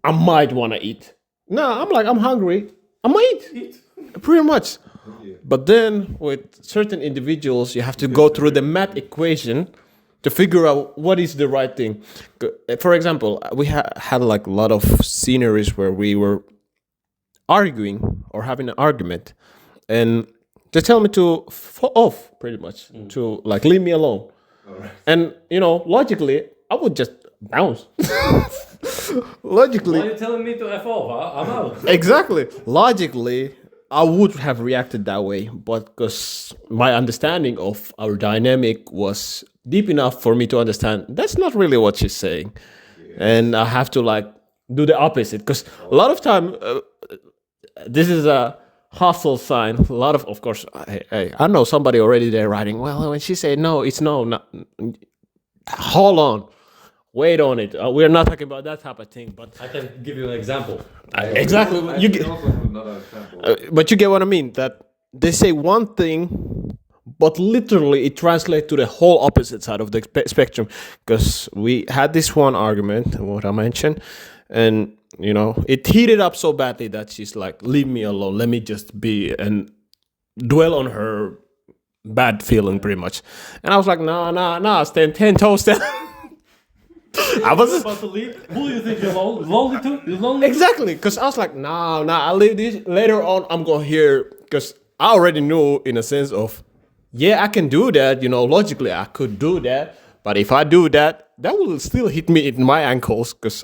I might want to eat. No, I'm like, I'm hungry, I might eat. Pretty much. But then with certain individuals, you have to go through the math equation to figure out what is the right thing. For example, we had like a lot of sceneries where we were arguing or having an argument, and they tell me to fall off, pretty much, to like leave me alone. And you know, logically, I would just bounce. Logically, Why are you telling me to F off? I'm out. exactly. Logically, I would have reacted that way, but because my understanding of our dynamic was deep enough for me to understand that's not really what she's saying, and I have to like do the opposite. Because a lot of time, this is a hostile sign. A lot of course, I know somebody already there writing. Well, when she said no, it's no. Not, hold on. Wait on it. We're not talking about that type of thing, but I can give you an example. exactly. You get, but you get what I mean. That they say one thing, but literally it translates to the whole opposite side of the spectrum. Because we had this one argument, what I mentioned, and you know it heated up so badly that she's like, "Leave me alone. Let me just be," and dwell on her bad feeling, pretty much. And I was like, "No, stand 10 toes down." I was about to leave. Who do you think you're lonely to? You're lonely? exactly, because I was like, nah, I'll leave this later on. I'm gonna hear, because I already knew in a sense of, yeah, I can do that. You know, logically I could do that, but if I do that, that will still hit me in my ankles. Because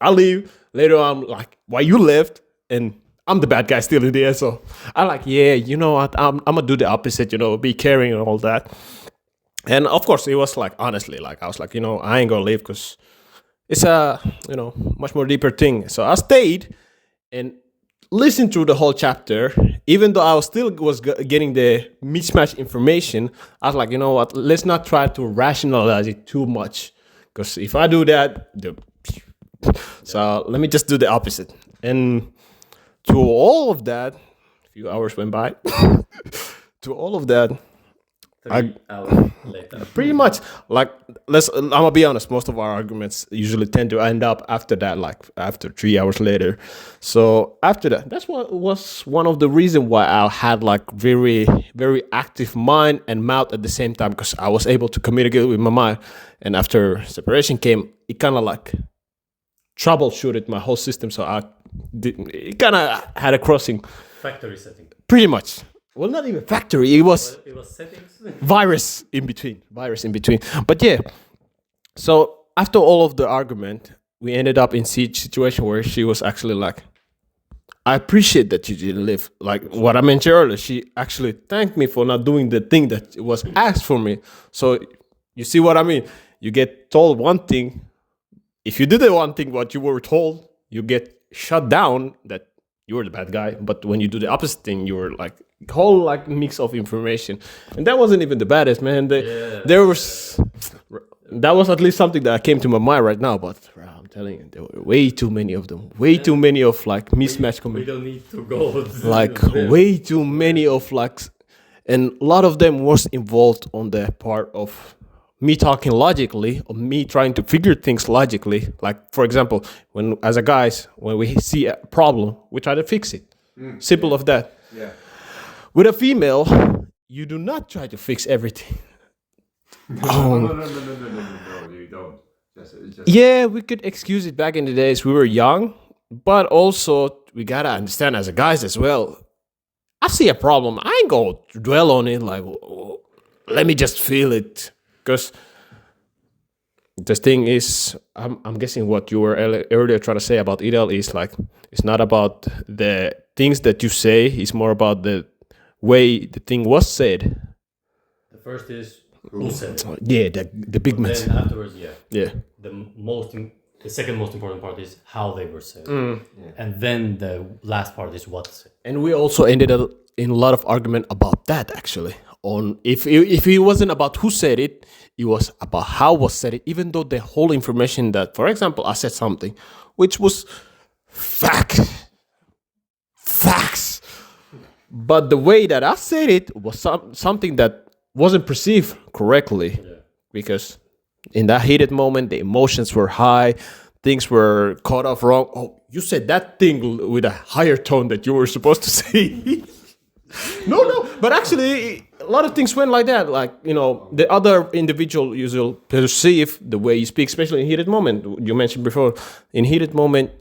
I leave later on, like, why you left, and I'm the bad guy still in there. So I'm like, yeah, you know what? I'm gonna do the opposite. You know, be caring and all that. And of course, it was like, honestly, like I was like, you know, I ain't gonna leave because it's a, you know, much more deeper thing. So I stayed and listened through the whole chapter, even though I was still getting the mismatched information. I was like, you know what? Let's not try to rationalize it too much, because if I do that, so let me just do the opposite. And to all of that, a few hours went by. To all of that, 3 hours later. pretty much, like, I'm gonna be honest, most of our arguments usually tend to end up after that, like after 3 hours later. So after that, that's what was one of the reasons why I had like very, very active mind and mouth at the same time, because I was able to communicate with my mind. And after separation came, it kind of like troubleshooted my whole system. So it kind of had a crossing. Factory setting. Pretty much. Well, not even factory. It was settings. virus in between. But yeah. So after all of the argument, we ended up in situation where she was actually like, I appreciate that you didn't leave. Like what I mentioned earlier, she actually thanked me for not doing the thing that was asked for me. So you see what I mean? You get told one thing. If you did the one thing what you were told, you get shut down that you were the bad guy. But when you do the opposite thing, you were like whole like mix of information. And that wasn't even the baddest, man. There was that was at least something that came to my mind right now. But bro, I'm telling you, there were way too many of them. Way too many of like mismatched We don't need to go. like way too many of like, and a lot of them was involved on the part of me talking logically, or me trying to figure things logically. Like for example, when as a guys, when we see a problem, we try to fix it. Simple of that. Yeah. With a female, you do not try to fix everything. No, you don't. Just Yeah, we could excuse it back in the days. We were young, but also we gotta understand as a guys as well. I see a problem. I ain't gonna dwell on it. Like, let me just feel it. Because the thing is, I'm guessing what you were earlier trying to say about ideal is like, it's not about the things that you say. It's more about the way the thing was said. The first is who said it. Yeah, the big Then mess. afterwards, Yeah. The second most important part is how they were said, and then the last part is what said. And we also ended up in a lot of argument about that actually. On if it wasn't about who said it, it was about how was said it. Even though the whole information that, for example, I said something which was facts, but the way that I said it was something that wasn't perceived correctly, because in that heated moment the emotions were high, things were caught off wrong. Oh, you said that thing with a higher tone that you were supposed to say. No, but actually a lot of things went like that. Like, you know, the other individual usually perceive the way you speak, especially in heated moment. You mentioned before, in heated moment,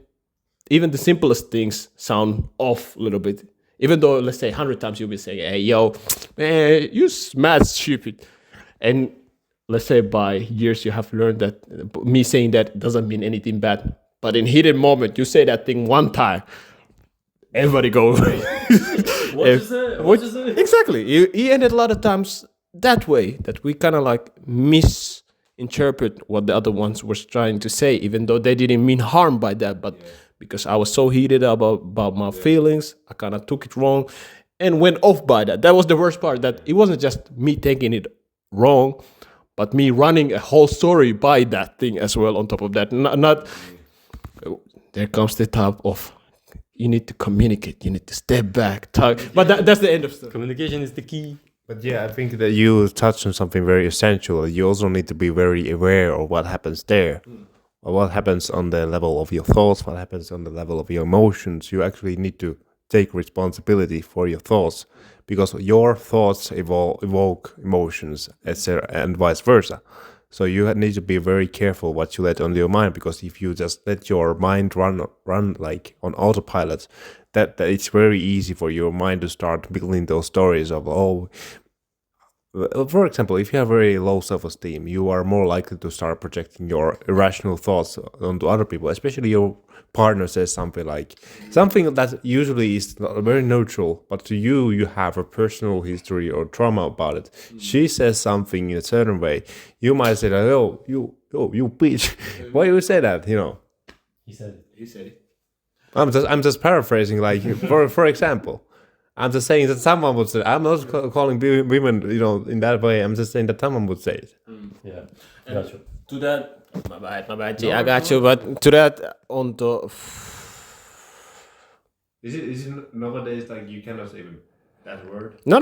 even the simplest things sound off a little bit. Even though, let's say 100 times you'll be saying, hey, yo, man, you mad stupid. And let's say by years you have learned that me saying that doesn't mean anything bad. But in heated moment, you say that thing one time, everybody go. What is it? Exactly. He ended a lot of times that way, that we kind of like misinterpret what the other ones were trying to say, even though they didn't mean harm by that. But because I was so heated about my feelings, I kind of took it wrong and went off by that. That was the worst part, that it wasn't just me taking it wrong, but me running a whole story by that thing as well on top of that. Not there comes the top of, you need to communicate, you need to step back, talk. But that's the end of stuff. Communication is the key. But yeah, I think that you touched on something very essential. You also need to be very aware of what happens there. Or what happens on the level of your thoughts, what happens on the level of your emotions. You actually need to take responsibility for your thoughts, because your thoughts evoke emotions, etc., and vice versa. So you need to be very careful what you let on your mind, because if you just let your mind run like on autopilot, that it's very easy for your mind to start building those stories of, for example, if you have very low self-esteem, you are more likely to start projecting your irrational thoughts onto other people, especially your partner says something that usually is very neutral, but to you, you have a personal history or trauma about it. She says something in a certain way. You might say, oh, you bitch. Why you say that, you know? He said it. I'm just paraphrasing, like, for example. I'm just saying that someone would say. I'm not calling women, you know, in that way. I'm just saying that someone would say it. Yeah, got you. To that, my bad, G, I got you. But to that, on the... Is it nowadays like you cannot say that word? No.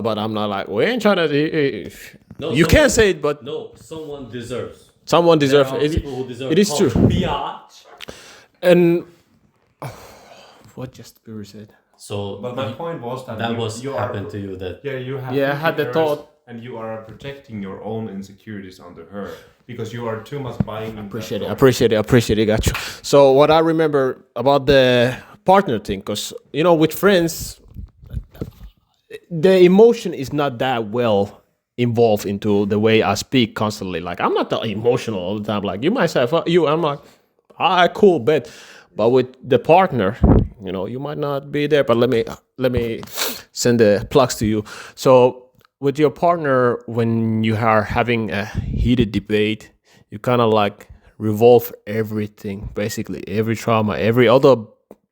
But I'm not like, we ain't trying to... No, you can't say it, but... No, someone deserves. Someone deserves There are people who deserve it is true. Biatch. And... what just Guru said? So, But my point was that happened to you that you have I had the thought, and you are projecting your own insecurities onto her because you are too much buying. Appreciate it, got you. So what I remember about the partner thing, because, you know, with friends, the emotion is not that well involved into the way I speak constantly. Like, I'm not that emotional all the time. Like, you might say, fuck you, I'm like, cool, bet. But with the partner, you know, you might not be there, but let me send the plugs to you. So with your partner, when you are having a heated debate, you kind of like revolve everything, basically every trauma, every other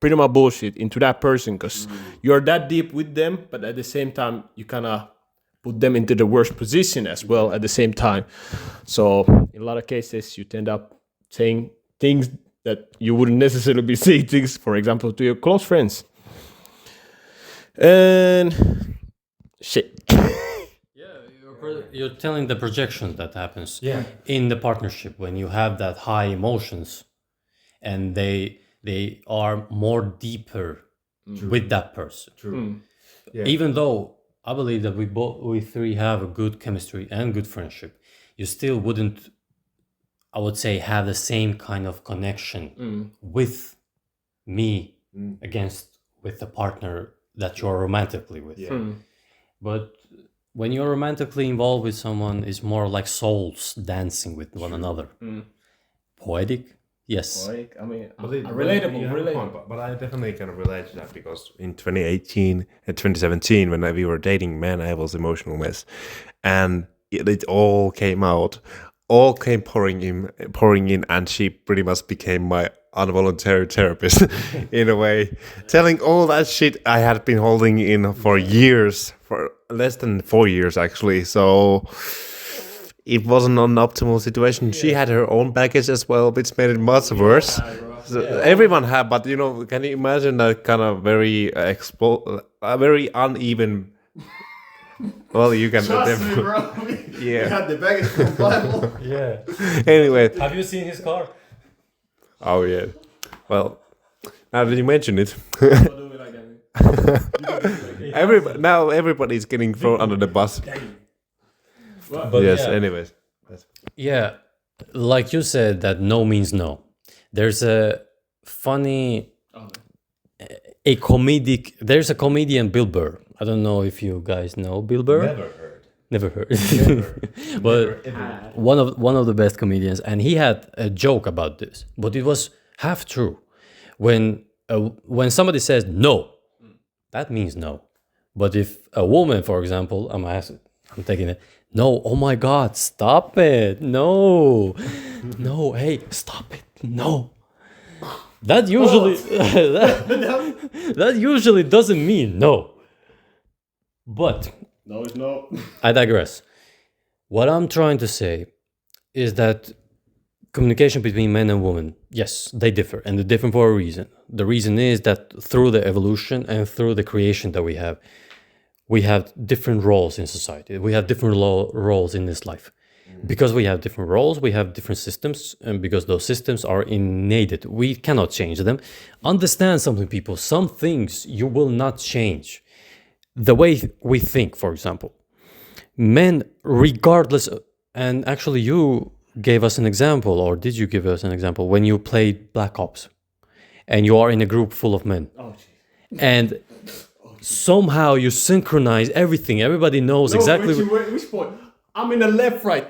pretty much bullshit into that person, because you're that deep with them, but at the same time, you kind of put them into the worst position as well at the same time. So in a lot of cases, you end up saying things that you wouldn't necessarily be saying things, for example, to your close friends. And shit. You're telling the projection that happens in the partnership when you have that high emotions, and they are more deeper with that person. True. Yeah. Even though I believe that we three have a good chemistry and good friendship, you still wouldn't, I would say, have the same kind of connection with me against with the partner that you're romantically with. But when you're romantically involved with someone, it's more like souls dancing with one another. Poetic, yes. Like, I mean, relatable. But I definitely kind of relate to that because in 2018 and 2017, when we were dating, man, I was emotional mess, and it all came out, all came pouring in, and she pretty much became my involuntary therapist in a way, telling all that shit I had been holding in for years, for less than 4 years actually. So it wasn't an optimal situation. She had her own baggage as well, which made it much worse. So everyone had, but you know, can you imagine that kind of very very uneven? Well, you can. Trust me, bro. We had the baggage from Bible. Yeah. Anyway, Have you seen his car? oh yeah. Well, now that you mention it, now everybody's getting thrown under the bus. But Yes. yeah. Anyways. Yeah, like you said, that no means no. There's a funny, there's a comedian, Bill Burr. I don't know if you guys know Bill Burr. Never heard. But one of the best comedians, and he had a joke about this, but it was half true. When somebody says no, that means no. But if a woman, for example, I'm taking it. No, oh my God, stop it. No, no, hey, stop it. No. That usually that usually doesn't mean no. But no, it's no. I digress. What I'm trying to say is that communication between men and women, yes, they differ, and they differ for a reason. The reason is that through the evolution and through the creation that we have different roles in society. We have different roles in this life. Because we have different roles, we have different systems, and because those systems are innate, we cannot change them. Understand something, people. Some things you will not change. The way we think, for example. Men, regardless, and actually you gave us an example, or did you give us an example, when you played Black Ops, and you are in a group full of men. And somehow you synchronize everything. Everybody knows exactly. Which point? I'm in the left, right.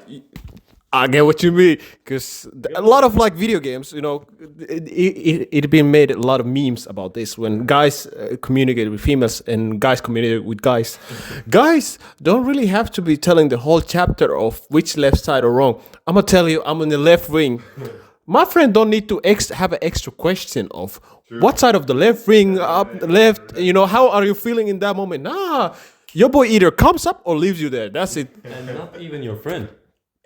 I get what you mean, because a lot of like video games, you know, it been made a lot of memes about this when guys communicate with females and guys communicate with guys. Guys don't really have to be telling the whole chapter of which left side or wrong. I'm gonna tell you, I'm in the left wing. My friend don't need to have an extra question of what side of the left wing, up, left, you know, how are you feeling in that moment? Nah, your boy either comes up or leaves you there. That's it. And not even your friend.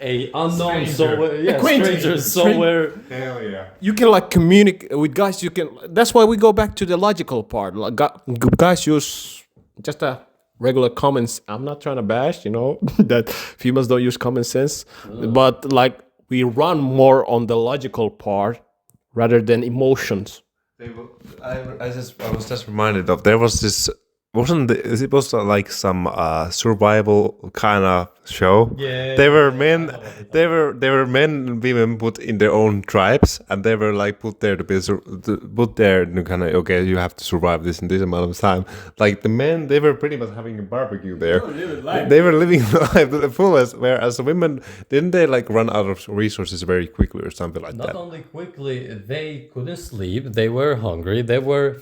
A unknown somewhere, stranger somewhere. Hell yeah. You can like communicate with guys. You can. That's why we go back to the logical part. Like guys use just a regular comments. I'm not trying to bash, you know, that females don't use common sense, but like we run more on the logical part rather than emotions. I was just reminded of there was this. It was like some survival kind of show. Yeah. They were men. They were men and women put in their own tribes, and they were like put there to kind of, okay, you have to survive this in this amount of time. Like the men, they were pretty much having a barbecue there. They were living life to the fullest. Whereas the women, didn't they like run out of resources very quickly or something like that? Not only quickly, they couldn't sleep. They were hungry. They were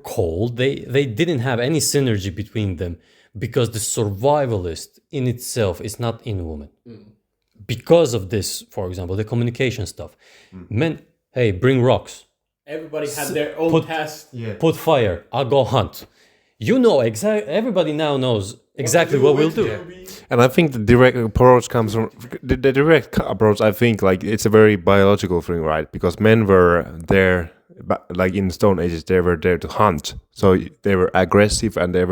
cold. They didn't have any synergy between them because the survivalist in itself is not in woman. Because of this, for example, the communication stuff. Men, hey, bring rocks. Everybody had their own task. Put fire. I'll go hunt. You know everybody now knows exactly what we'll do. And I think the direct approach comes from the direct approach. I think like it's a very biological thing, right? Because men were there. But like in the Stone Ages, they were there to hunt, so they were aggressive, and they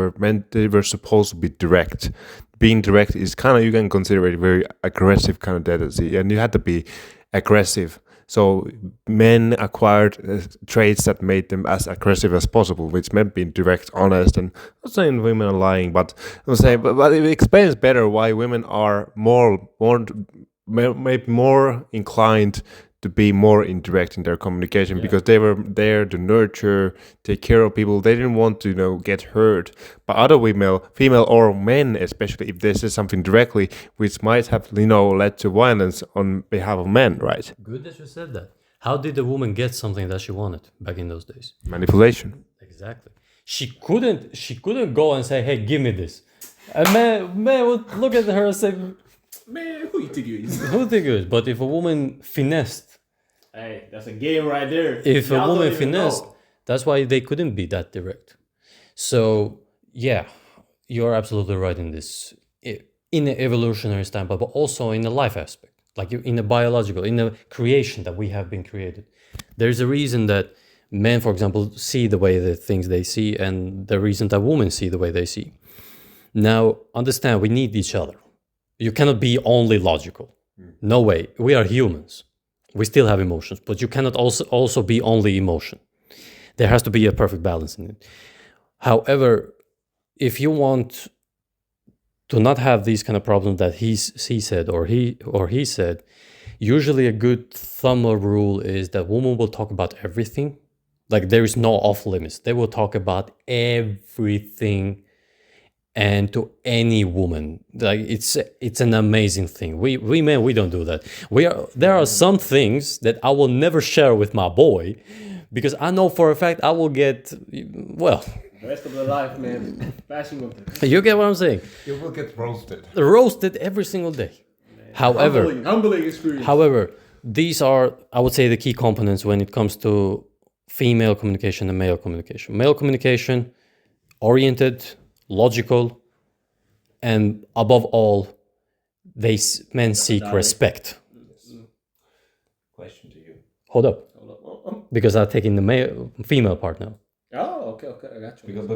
were supposed to be direct. Being direct is kind of, you can consider it very aggressive kind of tendency, and you had to be aggressive. So men acquired traits that made them as aggressive as possible, which meant being direct, honest, and I'm not saying women are lying, but I'm saying, but it explains better why women are maybe more inclined to be more indirect in their communication because they were there to nurture, take care of people. They didn't want to get hurt by other female or men, especially if they say something directly, which might have led to violence on behalf of men, right? Good that you said that. How did the woman get something that she wanted back in those days? Manipulation. Exactly. She couldn't go and say, "Hey, give me this." And man would look at her and say, Man, who you think you is? "Who think it is?" But if a woman finessed, Hey, that's a game right there. if a Y'all don't woman even finessed, know. that's why they couldn't be that direct. So yeah, you're absolutely right in this, in the evolutionary standpoint, but also in the life aspect, like in the biological, in the creation that we have been created. There's a reason that men, for example, see the way the things they see, and the reason that women see the way they see. Now, understand, we need each other. You cannot be only logical. No way. We are humans. We still have emotions, but you cannot also be only emotion. There has to be a perfect balance in it. However, if you want to not have these kind of problems that he said or he said, usually a good thumb rule is that women will talk about everything. Like there is no off limits. They will talk about everything, and to any woman. Like it's an amazing thing. We men, we don't do that. There are some things that I will never share with my boy, because I know for a fact I will get, well, The rest of the life, man. Bashing of them. you get what I'm saying? You will get roasted. Roasted every single day. However, Humbling experience. However, these are, I would say, the key components when it comes to female communication and male communication. Male communication, oriented, logical, and above all, men seek respect. Question to you. Hold up, because I'm taking the female part now. Oh, okay, I got you. Because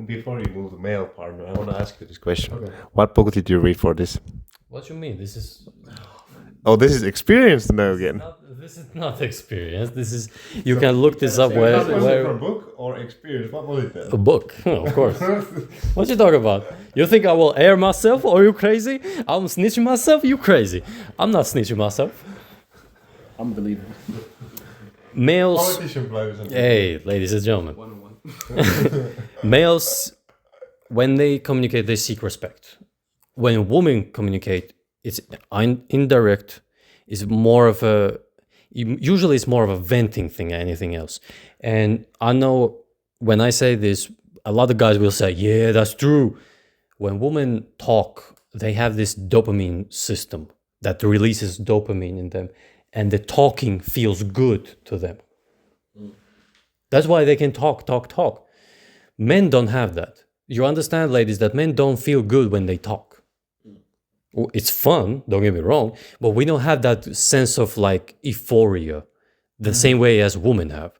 before you move the male partner, I want to ask you this question. Okay. What book did you read for this? What you mean? This is Oh, this is experience to know again. this is not experience. This is, you can look this up where book or experience? What was it then? a book, of course. What you talk about? You think I will air myself? Or you crazy? I'm snitching myself? You crazy? I'm not snitching myself. Unbelievable. Males, Politician blows and hey, ladies and gentlemen, males, when they communicate, they seek respect. When women communicate, it's indirect. It's more of a, usually it's more of a venting thing than anything else. And I know when I say this, a lot of guys will say, yeah, that's true. When women talk, they have this dopamine system that releases dopamine in them, and the talking feels good to them. That's why they can talk. Men don't have that. You understand, ladies, that men don't feel good when they talk. It's fun, don't get me wrong, but we don't have that sense of like euphoria the same way as women have.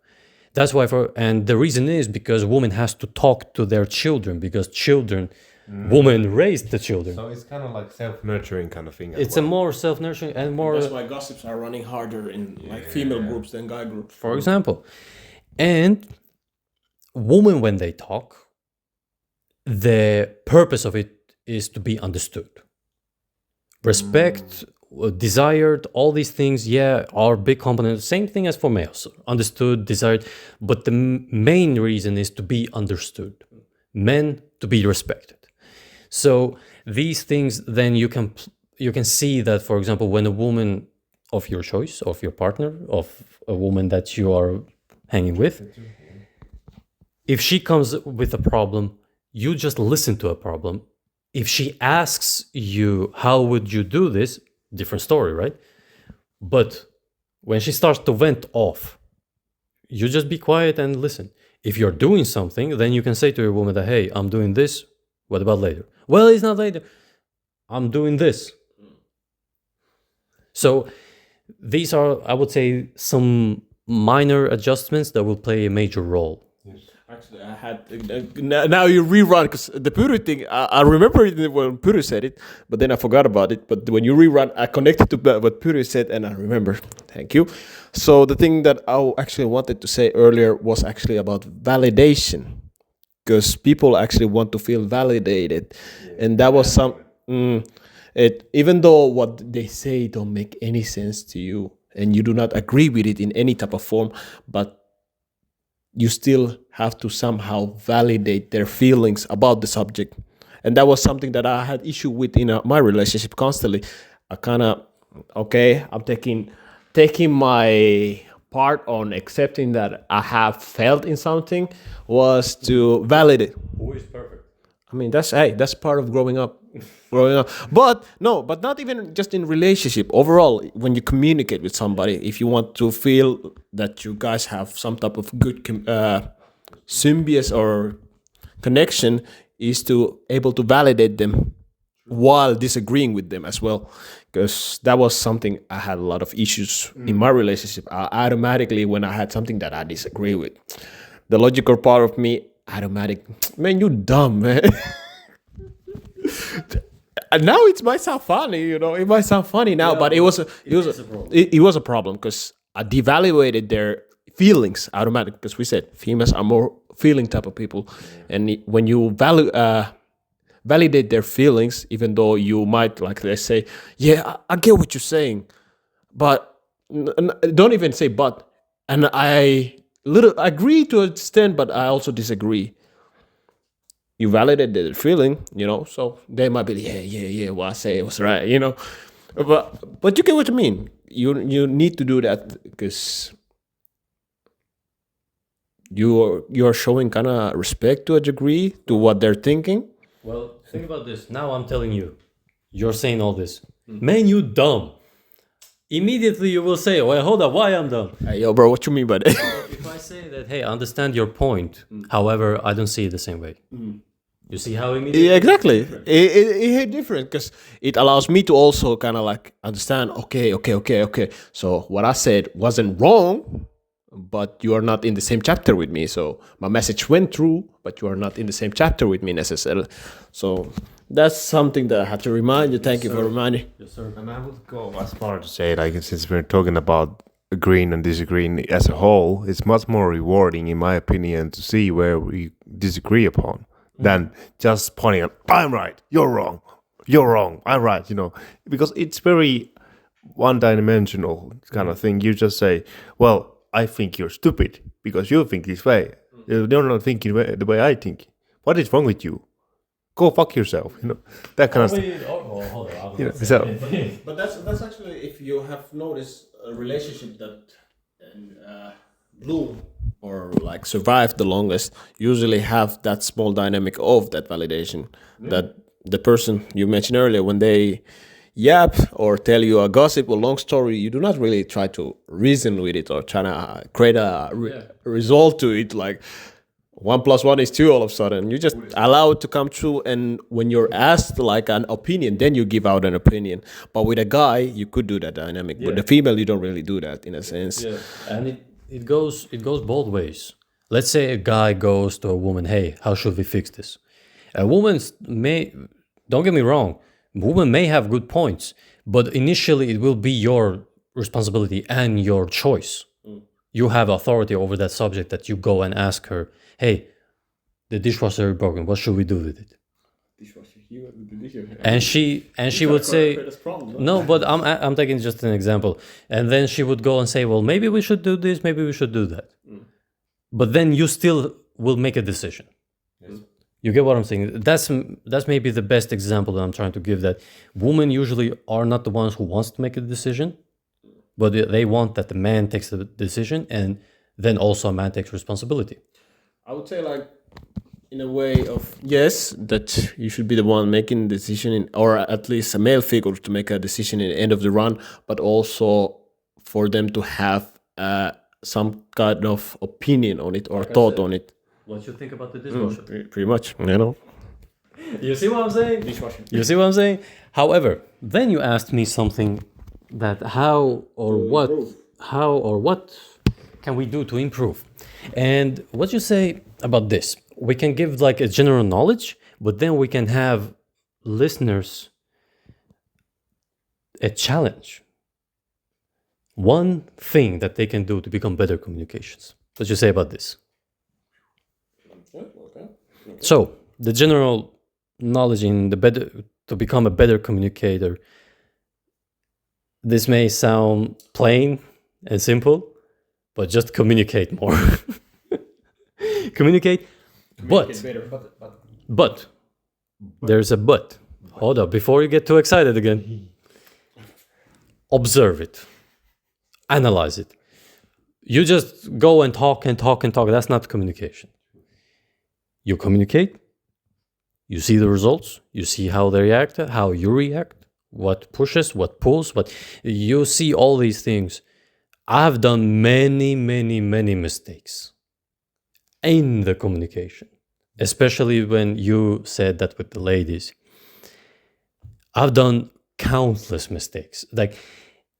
That's why and the reason is because women has to talk to their children, because women raised the children. So it's kind of like self-nurturing kind of thing. It's a more self-nurturing and more, That's why gossips are running harder in like female groups than guy groups. for example. And women, when they talk, the purpose of it is to be understood. Respect, desired, all these things, are big components. Same thing as for males. Understood, desired. But the main reason is to be understood. Men, to be respected. So these things, then you can see that, for example, when a woman of your choice, of your partner, of a woman that you are hanging with, if she comes with a problem, you just listen to a problem. If she asks you, how would you do this? Different story, right? But when she starts to vent off, you just be quiet and listen. If you're doing something, then you can say to your woman that, hey, I'm doing this. What about later? Well, it's not later. I'm doing this. So these are, I would say, some minor adjustments that will play a major role. Actually, I had now you rerun because the Puru thing. I remember it when Puru said it, but then I forgot about it. But when you rerun, I connected to what Puru said, and I remember. Thank you. So the thing that I actually wanted to say earlier was actually about validation, because people actually want to feel validated, and that was some. Even though what they say don't make any sense to you, and you do not agree with it in any type of form, but you still have to somehow validate their feelings about the subject. And that was something that I had issue with in my relationship constantly. I kind of, okay, I'm taking my part on accepting that I have felt in something was to validate. Who is perfect? I mean, that's part of growing up. But not even just in relationship. Overall, when you communicate with somebody, if you want to feel that you guys have some type of good symbiosis or connection, is to able to validate them while disagreeing with them as well. Because that was something I had a lot of issues in my relationship. I automatically, when I had something that I disagree with, the logical part of me, man, you dumb, man. And now it might sound funny, It might sound funny now, but it was a problem because I devaluated their feelings automatically. Because we said females are more feeling type of people, and when you validate their feelings, even though you might, like, they say, yeah, I get what you're saying, but don't even say but. And I agree to an extent, but I also disagree. You validate their feeling, so they might be, yeah, what I say was right, But you get what I mean. You need to do that because you're showing kind of respect to a degree to what they're thinking. Well, think about this. Now I'm telling you, you're saying all this. Man, you dumb. Immediately you will say, well, hold up, why I'm dumb? Hey, yo, bro, what you mean by that? If I say that, hey, I understand your point. However, I don't see it the same way. You see how immediately? Yeah, exactly. It's different because it allows me to also kind of like understand, okay. So what I said wasn't wrong, but you are not in the same chapter with me. So my message went through, but you are not in the same chapter with me necessarily. So that's something that I had to remind you. Thank you for reminding. Yes, sir. And I would go as far to say, like, since we're talking about agreeing and disagreeing as a whole, it's much more rewarding, in my opinion, to see where we disagree upon than just pointing out, I'm right, you're wrong, I'm right, because it's very one-dimensional kind of thing. You just say, well, I think you're stupid because you think this way. You're not thinking the way I think. What is wrong with you? Go fuck yourself, that kind of stuff. Hold on. So, But that's actually, if you have noticed a relationship that bloom or like survive the longest, usually have that small dynamic of that validation. That the person you mentioned earlier, when they yap or tell you a gossip or long story, you do not really try to reason with it or try to create a result to it, like 1 + 1 is 2 all of a sudden. You just allow it to come true, and when you're asked like an opinion, then you give out an opinion. But with a guy, you could do that dynamic. With the female, you don't really do that in a sense. Yeah, and it goes both ways. Let's say a guy goes to a woman, hey, how should we fix this? A woman don't get me wrong, woman may have good points, but initially it will be your responsibility and your choice. You have authority over that subject that you go and ask her, hey, the dishwasher is broken, what should we do with it? And she would say, no, but I'm taking just an example. And then she would go and say, well, maybe we should do this, maybe we should do that. But then you still will make a decision. Yes. You get what I'm saying? That's maybe the best example that I'm trying to give, that women usually are not the ones who wants to make a decision, but they want that the man takes the decision, and then also a man takes responsibility. I would say, like, in a way of, yes, that you should be the one making the decision, or at least a male figure to make a decision at the end of the run, but also for them to have some kind of opinion on it or like thought on it. What you think about the dishwasher? Pretty much, You see what I'm saying? Dishwasher. You see what I'm saying? However, then you asked me something, that how or what can we do to improve? And what you say about this, we can give like a general knowledge, but then we can have listeners a challenge. One thing that they can do to become better communications. What you say about this? Okay. So the general knowledge in to become a better communicator, this may sound plain and simple, but just communicate more. Communicate, but there's a but. Hold up, before you get too excited again. Observe it. Analyze it. You just go and talk and talk and talk. That's not communication. You communicate. You see the results. You see how they react, how you react, what pushes, what pulls, what you see all these things. I've done many, many, many mistakes in the communication, especially when you said that with the ladies. I've done countless mistakes. Like,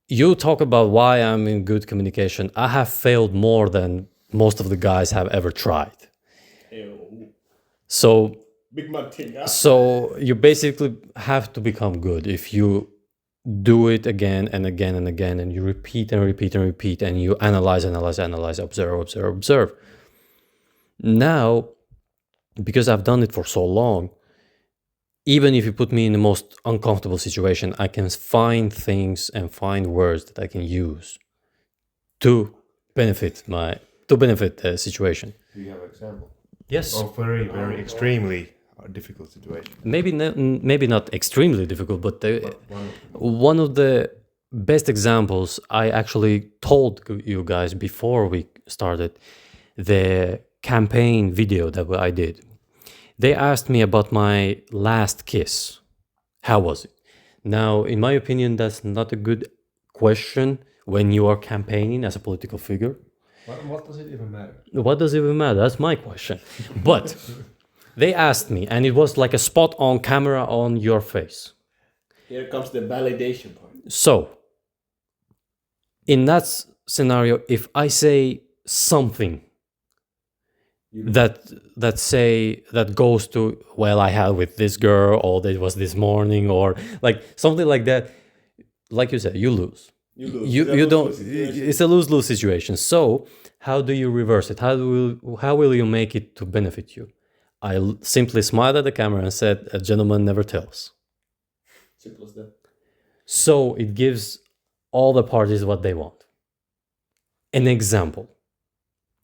you talk about why I'm in good communication. I have failed more than most of the guys have ever tried. So, Big man thing, huh? so you basically have to become good if you do it again and again and again, and you repeat and repeat and repeat, and you analyze, observe. Now, because I've done it for so long, even if you put me in the most uncomfortable situation, I can find things and find words that I can use to benefit the situation. Do you have an example? Yes. Of very, very extremely difficult situation. Maybe not extremely difficult, but one of the best examples I actually told you guys before we started the campaign video that I did. They asked me about my last kiss. How was it? Now, in my opinion, that's not a good question when you are campaigning as a political figure. What does it even matter? What does it even matter? That's my question. But they asked me, and it was like a spot on camera on your face. Here comes the validation part. So, in that scenario, if I say something that goes to, well, I had with this girl, or it was this morning, or like something like that, like you said, you lose. You don't. It's a lose-lose situation. So how do you reverse it? How will you make it to benefit you? I simply smiled at the camera and said, "A gentleman never tells." Simple as that. So it gives all the parties what they want. An example.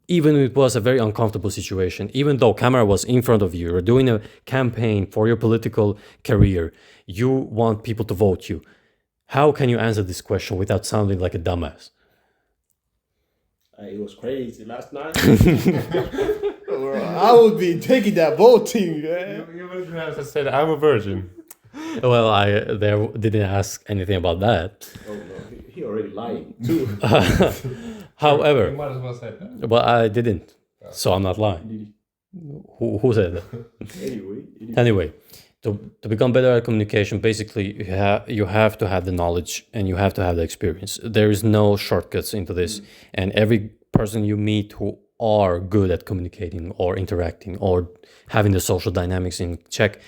Even if it was a very uncomfortable situation, even though camera was in front of you, you're doing a campaign for your political career, you want people to vote you. How can you answer this question without sounding like a dumbass? It was crazy last night. I would be taking that voting. You would have said, I'm a virgin. Well, I didn't ask anything about that. Oh no, he already lied too. However, You might as well say that. but I didn't, so I'm not lying. Who said that? Anyway, to become better at communication, basically you have to have the knowledge and you have to have the experience. There is no shortcuts into this. And every person you meet who are good at communicating or interacting or having the social dynamics in check,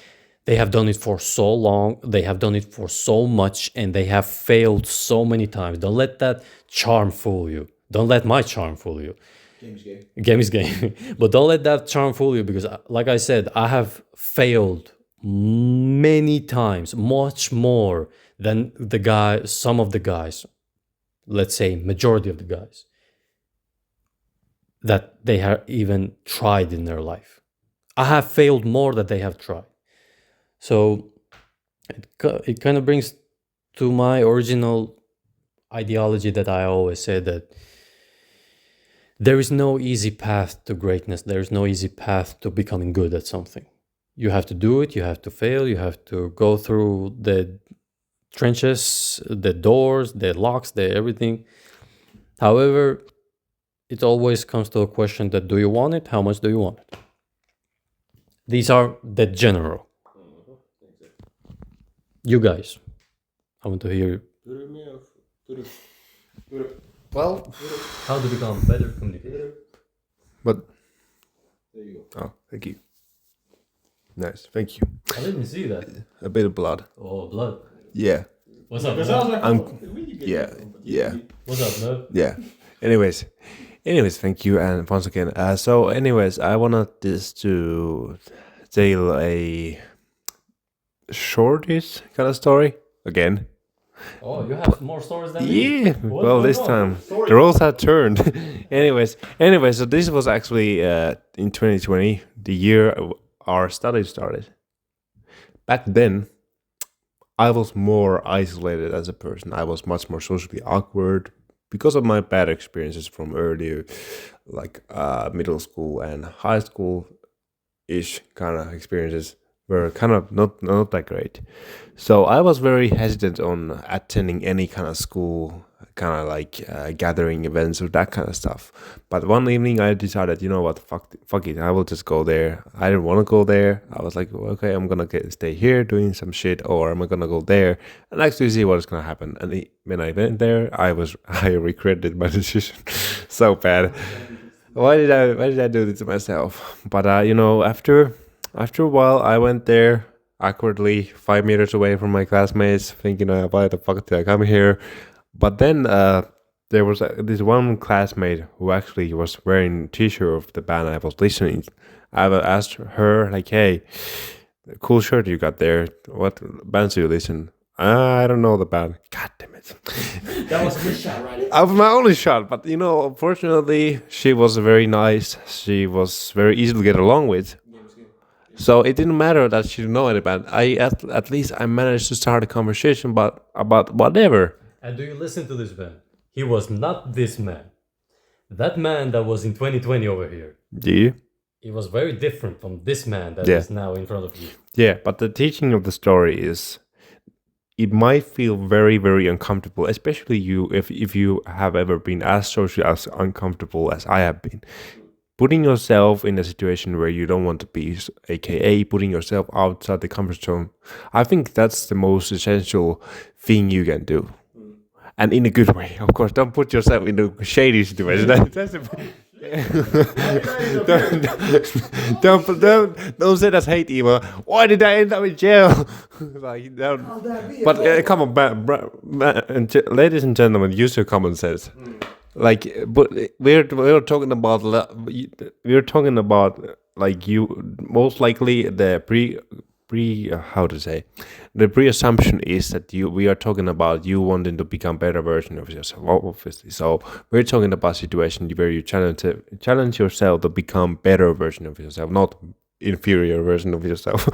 they have done it for so long, they have done it for so much, and they have failed so many times. Don't let that charm fool you. Don't let my charm fool you. Game is game. But don't let that charm fool you, because like I said, I have failed many times, much more than some of the guys, let's say majority of the guys, that they have even tried in their life. I have failed more than they have tried. So it kind of brings to my original ideology that I always said, that there is no easy path to greatness. There is no easy path to becoming good at something. You have to do it, you have to fail, you have to go through the trenches, the doors, the locks, the everything. However, it always comes to a question that, do you want it? How much do you want it? These are the general. You guys, I want to hear you. Well, How to become better communicator. but There you go. oh, thank you. Nice, thank you. I didn't see that. A bit of blood. Oh, blood. Yeah, What's up, Because I was blood? like, I'm- where you get yeah, that from? But yeah. What's up, blood? yeah. Anyways, thank you, and once again, so anyways, I wanted this to tell a shortish kind of story again. Oh, you have more stories than me. Yeah, What's well, going this on? time the roles had turned. Anyway, so this was actually in 2020, the year our study started. Back then, I was more isolated as a person. I was much more socially awkward because of my bad experiences from earlier, like middle school and high school ish kind of experiences were kind of not that great. So I was very hesitant on attending any kind of school, kind of like gathering events or that kind of stuff. But one evening I decided, you know what, fuck it, I will just go there. I didn't want to go there. I was like, well, okay, I'm gonna stay here doing some shit, or am I gonna go there and actually see what's gonna happen? And when I went there, I regretted my decision so bad. Why did I do this to myself? But after a while, I went there awkwardly, 5 meters away from my classmates, thinking, why the fuck did I come here? But then there was this one classmate who actually was wearing a t-shirt of the band I was listening. I asked her, like, hey, cool shirt you got there. What bands do you listen? I don't know the band. God damn it. That was his shot, right? That was my only shot. But, unfortunately, she was very nice. She was very easy to get along with. So it didn't matter that she didn't know any band. At least I managed to start a conversation about whatever. And do you listen to this band? He was not this man. That man that was in 2020 over here. Do you? He was very different from this man that is now in front of you. Yeah, but the teaching of the story is, it might feel very, very uncomfortable, especially if you have ever been as socially as uncomfortable as I have been. Putting yourself in a situation where you don't want to be, aka putting yourself outside the comfort zone, I think that's the most essential thing you can do. And in a good way, of course. Don't put yourself in a shady situation. That's don't say that's hate email. Why did I end up in jail? Like, but come on, ladies and gentlemen, use your common sense. Like, but we're talking about like you most likely the the pre-assumption is that we are talking about you wanting to become better version of yourself, obviously. So we're talking about a situation where you challenge yourself to become better version of yourself, not inferior version of yourself.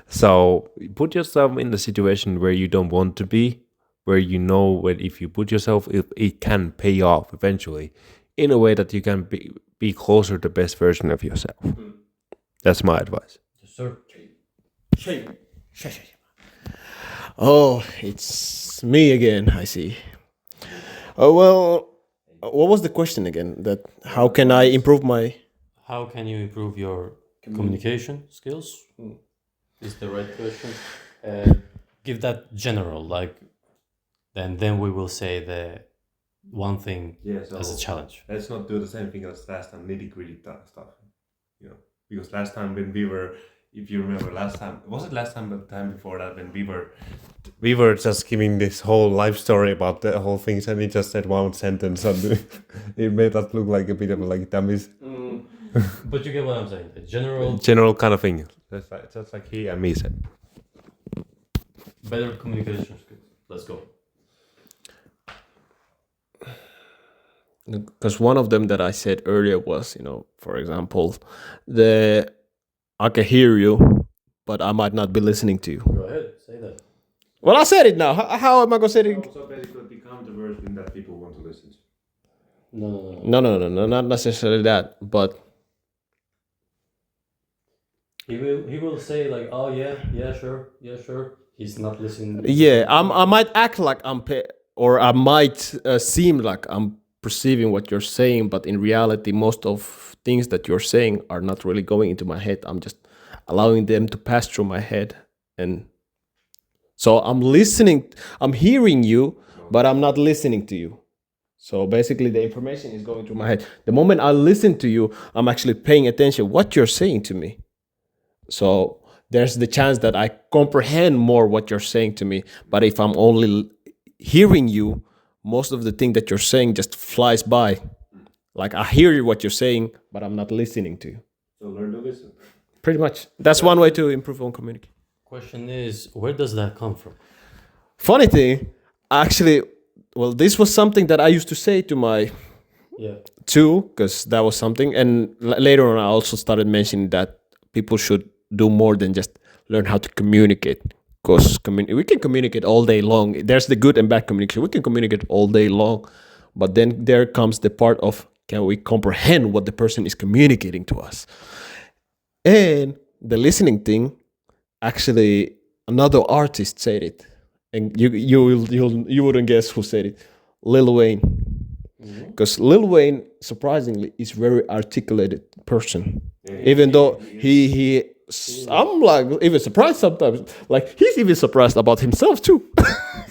So put yourself in the situation where you don't want to be, where you know that if you put yourself, it can pay off eventually in a way that you can be closer to the best version of yourself. That's my advice. Yes, sir. Oh, it's me again, I see. Oh, well, what was the question again? That how can I improve my... How can you improve your communication skills? Is the right question. Give that general, like, then we will say the one thing as a challenge. Let's not do the same thing as last time, nitty-gritty stuff. Because last time when we were, if you remember was it last time or the time before that, when we were just giving this whole life story about the whole things, and we just said one sentence and it made us look like a bit of like dummies. But you get what I'm saying. The general kind of thing. That's like he and me said. Better communication skills. Let's go. Because one of them that I said earlier was, for example, I can hear you, but I might not be listening to you. Go ahead, say that. Well, I said it now. How am I going to say it? So basically become the version that people want to listen to. No, not necessarily that, but... He will say like, oh yeah, sure. He's not listening. Yeah, I might act like or I might seem like I'm perceiving what you're saying, but in reality, most of things that you're saying are not really going into my head. I'm just allowing them to pass through my head, and so I'm listening. I'm hearing you, but I'm not listening to you. So basically, the information is going through my head. The moment I listen to you, I'm actually paying attention what you're saying to me. So there's the chance that I comprehend more what you're saying to me. But if I'm only hearing you, most of the thing that you're saying just flies by. Like I hear what you're saying, but I'm not listening to you. So learn to listen. Pretty much. That's one way to improve on communication. Question is, where does that come from? Funny thing, actually, well, this was something that I used to say to my Yeah. too, because that was something. And later on, I also started mentioning that people should do more than just learn how to communicate. Because we can communicate all day long. There's the good and bad communication. We can communicate all day long, but then there comes the part of, can we comprehend what the person is communicating to us? And the listening thing, actually, another artist said it, and you wouldn't guess who said it. Lil Wayne. Because Lil Wayne, surprisingly, is very articulated person. Even though I'm like even surprised sometimes. Like he's even surprised about himself too.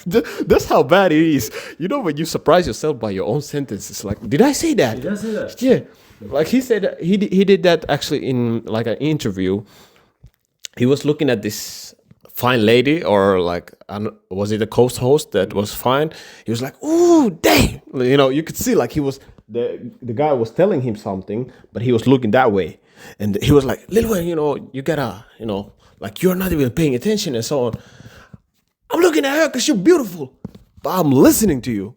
That's how bad it is. You know, when you surprise yourself by your own sentences, like, did I say that? Did I say that? Yeah. Like he said, he did that actually in like an interview. He was looking at this fine lady, or like, was it a host that was fine? He was like, "Ooh, damn!" You know, you could see like he was the guy was telling him something, but he was looking that way, and he was like, "Lil Wayne, you know, you gotta, you know, like you're not even paying attention and so on. I'm looking at her because you're beautiful, but I'm listening to you."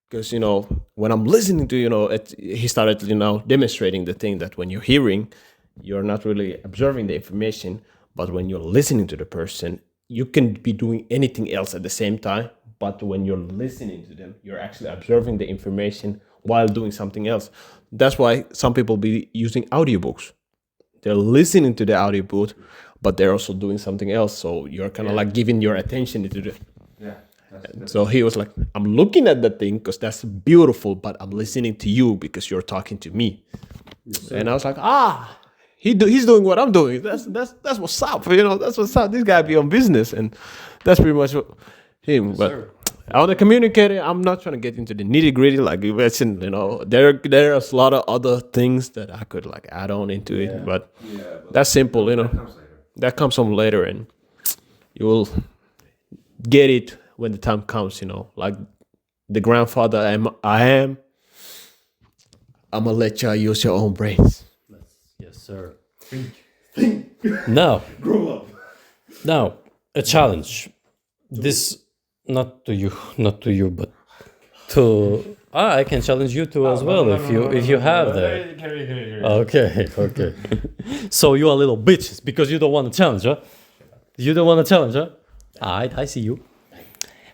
Because, you know, when I'm listening to, you know, he started, you know, demonstrating the thing that when you're hearing, you're not really observing the information. But when you're listening to the person, you can be doing anything else at the same time. But when you're listening to them, you're actually observing the information while doing something else. That's why some people be using audiobooks. They're listening to the audiobook, but they're also doing something else. So you're kind of like giving your attention to the... Yeah. So he was like, I'm looking at that thing because that's beautiful, but I'm listening to you because you're talking to me. Yes, and I was like, he's doing what I'm doing. That's what's up. You know, that's what's up. This guy be on business, and that's pretty much him. Yes, but on the communicator, I'm not trying to get into the nitty gritty. Like you mentioned, you know, there's a lot of other things that I could like add on into it, but that's simple. You know, that comes from later, and you will get it when the time comes, you know, like the grandfather I am, I'm gonna let y'all use your own brains. Yes, sir. Now, Grow up. now, a challenge. This not to you, but to I can challenge you too as well if you have that. Okay. So you are little bitches because you don't want to challenge, huh? You don't want to challenge, huh? Alright, I see you.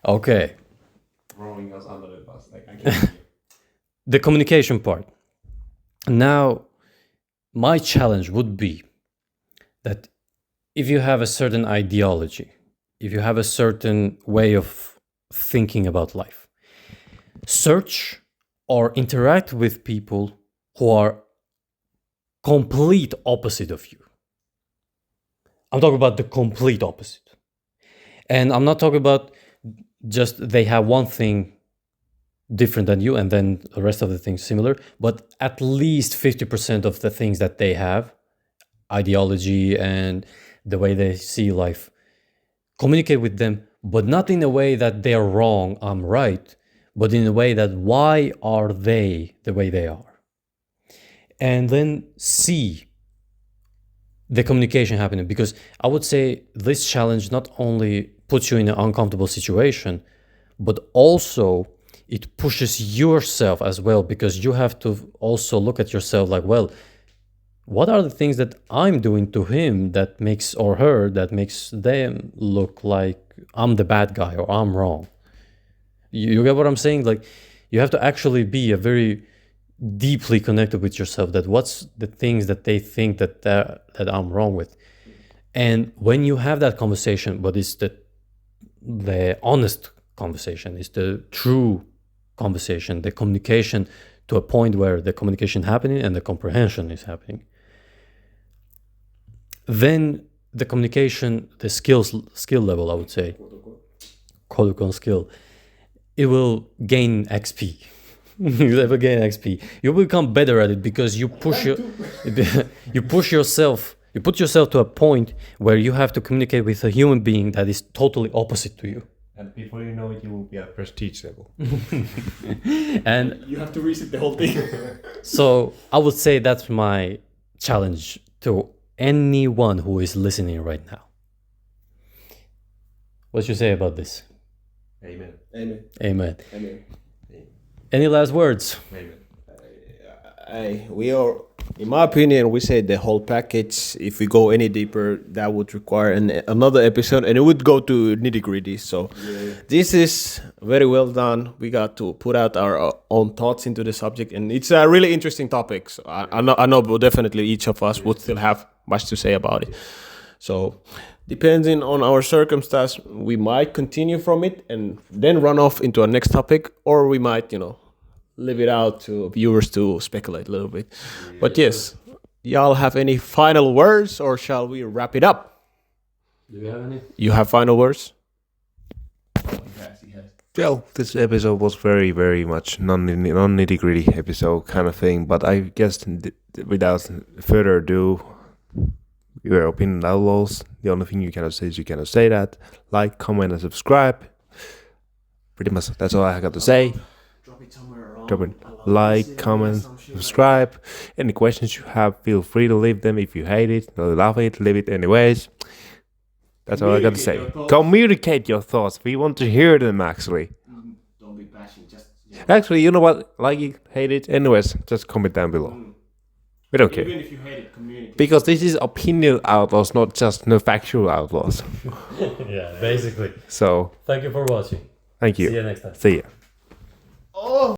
Okay. Throwing us under the bus, like I can't. The communication part. Now, my challenge would be that if you have a certain ideology, if you have a certain way of thinking about life, search or interact with people who are complete opposite of you. I'm talking about the complete opposite. And I'm not talking about just they have one thing different than you and then the rest of the things similar, but at least 50% of the things that they have, ideology and the way they see life, communicate with them, but not in a way that they're wrong, I'm right, but in a way that why are they the way they are? And then see the communication happening, because I would say this challenge not only puts you in an uncomfortable situation, but also it pushes yourself as well, because you have to also look at yourself like, well, what are the things that I'm doing to him that makes, or her, that makes them look like I'm the bad guy or I'm wrong? You get what I'm saying? Like, you have to actually be a very deeply connected with yourself, that what's the things that they think that I'm wrong with. And when you have that conversation, what is the honest conversation, is the true conversation, the communication to a point where the communication happening and the comprehension is happening, then the communication, the skill level, I would say, quote skill, it will gain XP. You ever gain XP, you become better at it, because you push you put yourself to a point where you have to communicate with a human being that is totally opposite to you. And before you know it, you will be at prestige level. And You have to reset the whole thing. so I would say that's my challenge to anyone who is listening right now. What you say about this? Amen. Amen. Amen. Amen. Any last words? Amen. We are, in my opinion, we say the whole package. If we go any deeper, that would require another episode, and it would go to nitty gritty. So this is very well done. We got to put out our own thoughts into the subject, and it's a really interesting topic. So I know, but definitely each of us would still have much to say about it. So depending on our circumstance, we might continue from it and then run off into our next topic, or we might, leave it out to viewers to speculate a little bit. But yes, y'all have any final words, or shall we wrap it up? Do you have any? You have final words? Well, this episode was very, very much non-nitty-gritty episode kind of thing, but I guess without further ado, your opinion outlaws. The only thing you cannot say is you cannot say that. Like, comment, and subscribe. Pretty much that's all I got to say. Drop it somewhere around. Drop it. Like, comment, subscribe. Any questions you have, feel free to leave them. If you hate it, or love it, leave it anyways. That's all I got to say. Communicate your thoughts. We want to hear them, actually. Don't be bashing, just... Actually, you know what? Like it, hate it. Anyways, just comment down below. We don't care. Even if you hate it, communicate. Because this is opinion outlaws, not just no factual outlaws. Yeah, basically. So, Thank you for watching. thank you. See you next time. See ya. Oh!